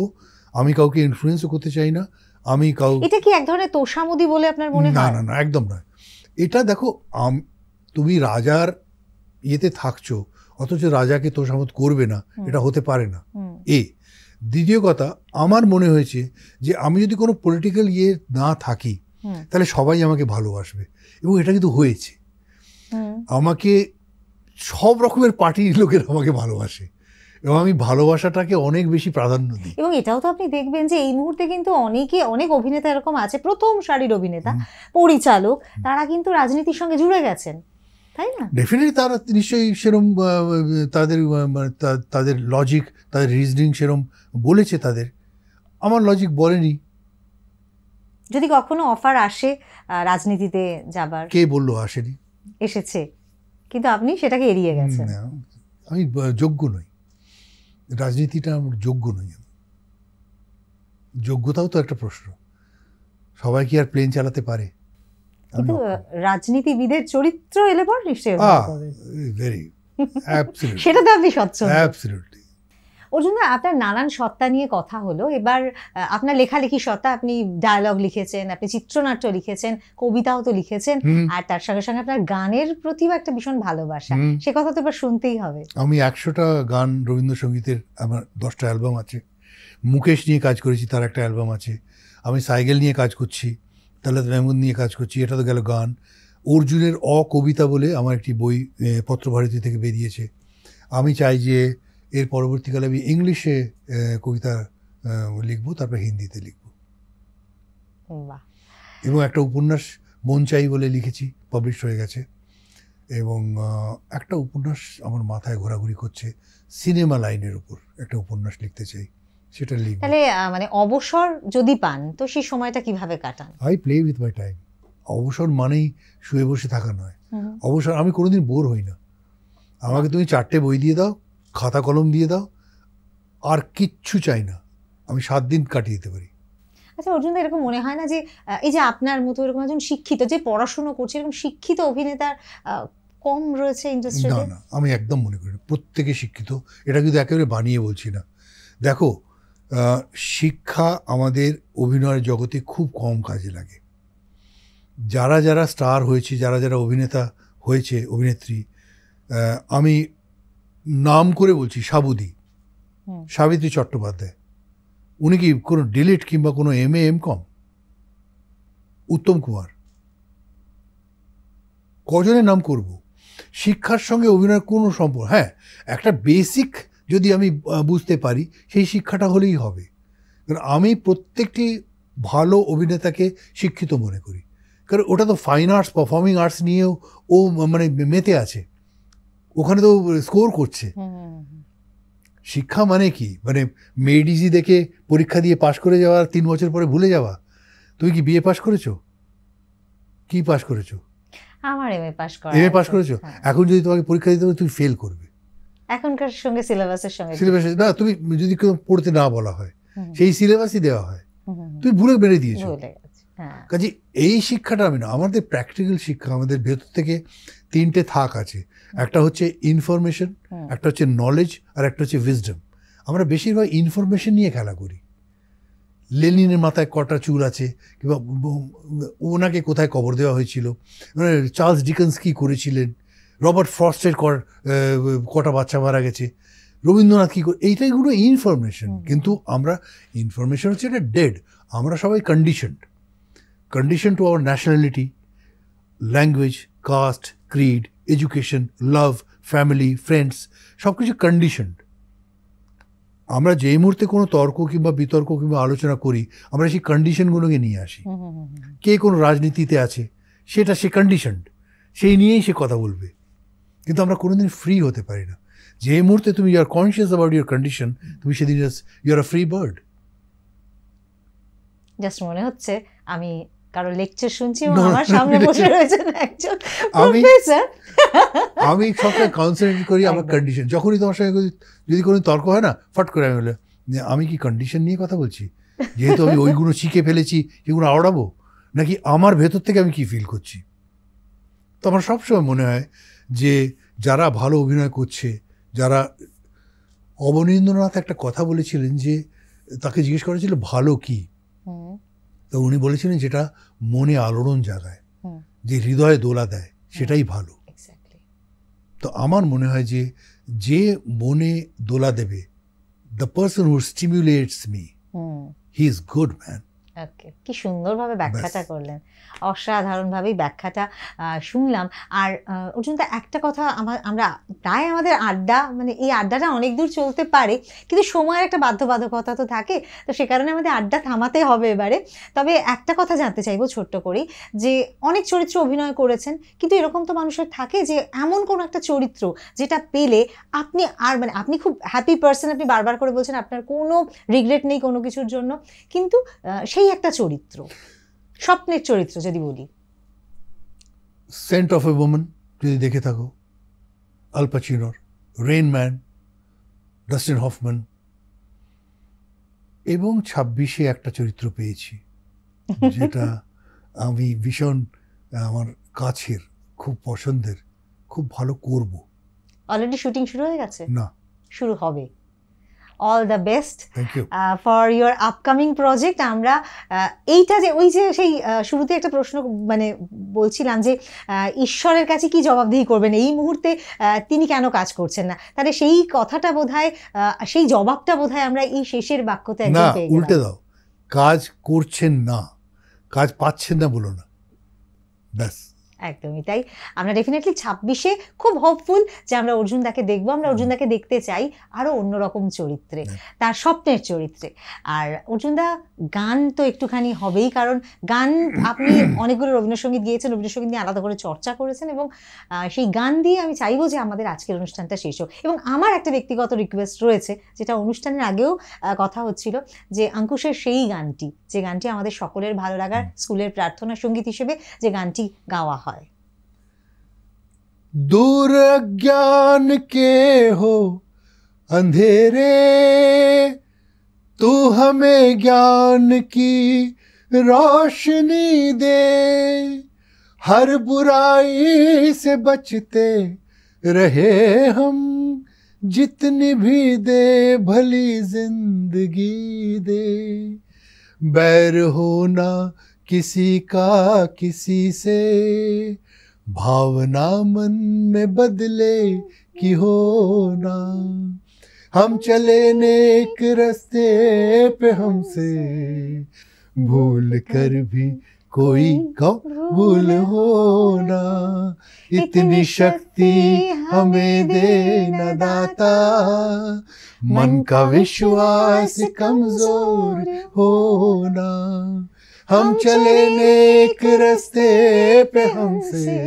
আমি কাউকে ইনফ্লুয়েন্সও করতে চাই না। আমি এটা কি এক ধরনের তোষামোদি বলে আপনার মনে হয়? না না না, একদম নয়। এটা দেখো, তুমি রাজার ইয়েতে থাকছো, অথচ রাজাকে তোষামোদ করবে না, এটা হতে পারে না। দ্বিতীয় কথা, আমার মনে হয়েছে যে আমি যদি কোনো পলিটিক্যাল ইয়ে না থাকি তাহলে সবাই আমাকে ভালোবাসবে, এবং এটা কিন্তু হয়েছে। আমাকে সব রকমের পার্টির লোকের আমাকে ভালোবাসে, এবং আমি ভালোবাসাটাকে অনেক বেশি প্রাধান্য দিই। এবং এটাও তো আপনি দেখবেন যে এই মুহূর্তে কিন্তু অনেক অভিনেতা এরকম আছে, প্রথম সারির অভিনেতা, পরিচালক, তারা কিন্তু রাজনীতির সঙ্গে জুড়ে গেছেন, তাই না? ডেফিনেটলি তারা নিশ্চয়ই সেরম তাদের লজিক, তাদের রিজনিং সেরম বলেছে। তাদের, আমার লজিক বলেনি। যদি কখনো অফার আসে রাজনীতিতে যাবার, কে বললো আসেনি? এসেছে, কিন্তু আপনি সেটাকে এড়িয়ে গেছেন। আমি যোগ্য নই, রাজনীতিটা আমার যোগ্য নই। যোগ্যতাও তো একটা প্রশ্ন। সবাই কি আর প্লেন চালাতে পারে? কিন্তু রাজনীতিবিদের চরিত্র এলে পর নিশ্চয়ই সেটাতে আপনি স্বচ্ছন্দ। অ্যাবসলিউটলি। অর্জুনদা, আপনার নানান সত্তা নিয়ে কথা হলো, এবার আপনার লেখালেখি সত্তা, আপনি ডায়ালগ লিখেছেন, আপনি চিত্রনাট্য লিখেছেন, কবিতাও তো লিখেছেন, আর তার সঙ্গে সঙ্গে আপনার গানের প্রতিও একটা ভীষণ ভালোবাসা, সে কথা তো এবার শুনতেই হবে। আমি 100টা গান রবীন্দ্রসঙ্গীতের, আমার 10টা অ্যালবাম আছে। মুকেশ নিয়ে কাজ করেছি, তার একটা অ্যালবাম আছে। আমি সাইকেল নিয়ে কাজ করছি, তাহলে মেহমুদ নিয়ে কাজ করছি, এটা তো গেল গান। অর্জুনের অকবিতা বলে আমার একটি বই পত্রভারতী থেকে বেরিয়েছে। আমি চাই যে এর পরবর্তীকালে আমি ইংলিশে কবিতা লিখবো, তারপর হিন্দিতে লিখবো। এবং একটা উপন্যাস মন চাই বলে লিখেছি, পাবলিশ হয়ে গেছে। এবং একটা উপন্যাস আমার মাথায় ঘোরাঘুরি করছে, সিনেমা লাইনের উপর একটা উপন্যাস লিখতে চাই, সেটা লিখবো। তাহলে মানে অবসর যদি পান তো সেই সময়টা কিভাবে কাটান? I play with my time. অবসর মানেই শুয়ে বসে থাকা নয়। অবসর, আমি কোনোদিন বোর হই না। আমাকে তুমি 4টে বই দিয়ে দাও, খাতা কলম দিয়ে দাও, আর কিচ্ছু চাই না, আমি 7 দিন কাটিয়ে দিতে পারি। আচ্ছা অর্জুন, এরকম মনে হয় না যে এই যে আপনার মতো এরকম একজন শিক্ষিত, যে পড়াশোনা করছে, এরকম শিক্ষিত অভিনেতার কম রয়েছে ইন্ডাস্ট্রিতে? না না, আমি একদম মনে করি না, প্রত্যেকে শিক্ষিত। এটা কিন্তু একেবারে বানিয়ে বলছি না। দেখো, শিক্ষা আমাদের অভিনয়ের জগতে খুব কম কাজে লাগে। যারা যারা স্টার হয়েছে, যারা যারা অভিনেতা হয়েছে, অভিনেত্রী, আমি নাম করে বলছি, সাবিত্রী চট্টোপাধ্যায়, উনি কি কোনো ডিলিট কিংবা কোনো MA MCom? উত্তম কুমার, কজনের নাম করব? শিক্ষার সঙ্গে অভিনয়ের কোনো সম্পর্ক, হ্যাঁ একটা বেসিক যদি আমি বুঝতে পারি সেই শিক্ষাটা হলেই হবে। কারণ আমি প্রত্যেকটি ভালো অভিনেতাকে শিক্ষিত মনে করি, কারণ ওটা তো ফাইন আর্টস, পারফর্মিং আর্টস নিয়েও ও মানে মেতে আছে, ওখানে তো স্কোর করছে। শিক্ষা মানে কি? মানে মেডিজি দেখে পরীক্ষা দিয়ে পাশ করে যাওয়া, 3 বছর পরে ভুলে যাওয়া। তুমি কি বিএ পাশ করেছো? কি পাশ করেছো? আমার এমএ পাশ করা। এমএ পাশ করেছো? এখন যদি তোমাকে পরীক্ষা দিতে হবে তুমি ফেল করবে। এখনকার সঙ্গে সিলেবাসের সঙ্গে না, তুমি যদি কেউ পড়তে না বলা হয়, সেই সিলেবাসই দেওয়া হয়, তুমি ভুলে বেড়ে দিয়েছো। কাজে এই শিক্ষাটা আমি না, আমাদের প্র্যাকটিক্যাল শিক্ষা, আমাদের ভেতর থেকে 3টে থাক আছে। একটা হচ্ছে ইনফরমেশন, একটা হচ্ছে নলেজ, আর একটা হচ্ছে উইজডম। আমরা বেশিরভাগ ইনফরমেশন নিয়ে খেলা করি। লেনিনের মাথায় কটা চুল আছে, কিংবা ওনাকে কোথায় কবর দেওয়া হয়েছিল, মানে চার্লস ডিকেন্স কী করেছিলেন, রবার্ট ফ্রস্টের কটা বাচ্চা মারা গেছে, রবীন্দ্রনাথ কী করে, এইটাইগুলো ইনফরমেশন। কিন্তু আমরা ইনফরমেশন হচ্ছে এটা ডেড। আমরা সবাই condition to our nationality, language, caste, creed, education, love, family, friends, সব কিছু কন্ডিশনড। আমরা যেই মুহূর্তে কোনো তর্ক কিংবা বিতর্ক কিংবা আলোচনা করি, আমরা সেই কন্ডিশনগুলোকে নিয়ে আসি। কে কোনো রাজনীতিতে আছে, সেটা সে কন্ডিশনড, সেই নিয়েই সে কথা বলবে। কিন্তু আমরা কোনোদিন ফ্রি হতে পারি না। যে মুহূর্তে তুমি you are conscious about your condition, তুমি সেদিন you are a free bird. Just মনে হচ্ছে আমি কারো লেকচার শুনছি এবং আমার সামনে বসে রয়েছেন একজন প্রফেসর। আমি সবসময় কনসেন্ট্রেট করি আমার কন্ডিশন। যখনই তোমার সঙ্গে যদি কোনো তর্ক হয় না, ফট করে আমি বলে, আমি কি কন্ডিশন নিয়ে কথা বলছি? যেহেতু আমি ওইগুলো শিখে ফেলেছি, এগুলো আওড়াবো, নাকি আমার ভেতর থেকে আমি কি ফিল করছি? তো আমার সবসময় মনে হয় যে যারা ভালো অভিনয় করছে, যারা, অবনীন্দ্রনাথ একটা কথা বলেছিলেন যে তাকে জিজ্ঞেস করেছিল ভালো কি, তো উনি বলেছিলেন যেটা মনে আলোড়ন জাগায়, যে হৃদয়ে দোলা দেয়, সেটাই ভালো। তো আমার মনে হয় যে মনে দোলা দেবে, the person who stimulates me, he is good man. Okay, কি সুন্দরভাবে ব্যাখ্যাটা করলেন, অসাধারণভাবেই ব্যাখ্যাটা শুনলাম। আর অর্জুনদা, একটা কথা আমরা প্রায় আমাদের আড্ডা, মানে এই আড্ডাটা অনেক দূর চলতে পারে, কিন্তু সময়ের একটা বাধ্যবাধকতা তো থাকে, তো সে কারণে আমাদের আড্ডা থামাতে হবে এবারে। তবে একটা কথা জানতে চাইবো ছোট্ট করেই, যে অনেক চরিত্র অভিনয় করেছেন, কিন্তু এরকম তো মানুষের থাকে যে এমন কোনো একটা চরিত্র যেটা পেলে আপনি মানে আপনি খুব হ্যাপি পার্সন, আপনি বারবার করে বলছেন আপনার কোনো রিগ্রেট নেই কোনো কিছুর জন্য, কিন্তু সেই একটা চরিত্র, স্বপ্নের চরিত্র যদি বলি। সেন্ট অফ এ ওম্যান যদি দেখে থাকো, আল পাচিনোর, রেইন ম্যান, ডাস্টিন হফম্যান, এবং 26-এ একটা চরিত্র পেয়েছি যেটা আমি ভীষণ আমার কাছের, খুব পছন্দের, খুব ভালো করব। অলরেডি শুটিং শুরু হয়ে গেছে? না, শুরু হবে। All the best for your upcoming project. আমরা এইটা যে ওই যে সেই শুরুতে একটা প্রশ্ন মানে বলছিলাম যে ঈশ্বরের কাছে কি জবাবদিহি করবেন এই মুহূর্তে, তিনি কেন কাজ করছেন না, তাহলে সেই কথাটা বোধহয়, সেই জবাবটা বোধহয় আমরা এই শেষের বাক্যতে একদম পেয়ে গেলাম। উল্টে দাও, কাজ করছেন না, কাজ পাচ্ছেন না বলো না, ব্যাস। একদমই তাই। আমরা ডেফিনেটলি 26-এ খুব হোপফুল যে আমরা অর্জুনদাকে দেখবো। আমরা অর্জুনদাকে দেখতে চাই আরও অন্যরকম চরিত্রে, তার স্বপ্নের চরিত্রে। আর অর্জুনদা, গান তো একটুখানি হবেই, কারণ গান আপনি অনেকগুলো রবীন্দ্রসঙ্গীত গিয়েছেন, রবীন্দ্রসঙ্গীত নিয়ে আলাদা করে চর্চা করেছেন, এবং সেই গান দিয়ে আমি চাইবো যে আমাদের আজকের অনুষ্ঠানটা শেষ হোক। এবং আমার একটা ব্যক্তিগত রিকোয়েস্ট রয়েছে, যেটা অনুষ্ঠানের আগেও কথা হচ্ছিল, যে অঙ্কুশের সেই গানটি, যে গানটি আমাদের সকলের ভালো লাগার স্কুলের প্রার্থনা সঙ্গীত হিসেবে যে গানটি গাওয়া হয়। दूर अज्ञान के हो अंधेरे, तू हमें ज्ञान की रोशनी दे, हर बुराई से बचते रहे हम, जितनी भी दे भली जिंदगी दे, बैर होना किसी का किसी से, भावना मन में बदले की होना, हम चले नेक रास्ते पे हमसे भूल कर भी कोई कबूल हो ना, इतनी शक्ति हमें देना दाता, मन का विश्वास कमजोर होना, हम चले नेक रास्ते पे हमसे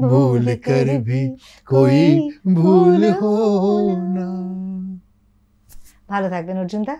भूल कर भी कोई भूल हो ना। ভালো থাকবেন অর্জুন দা।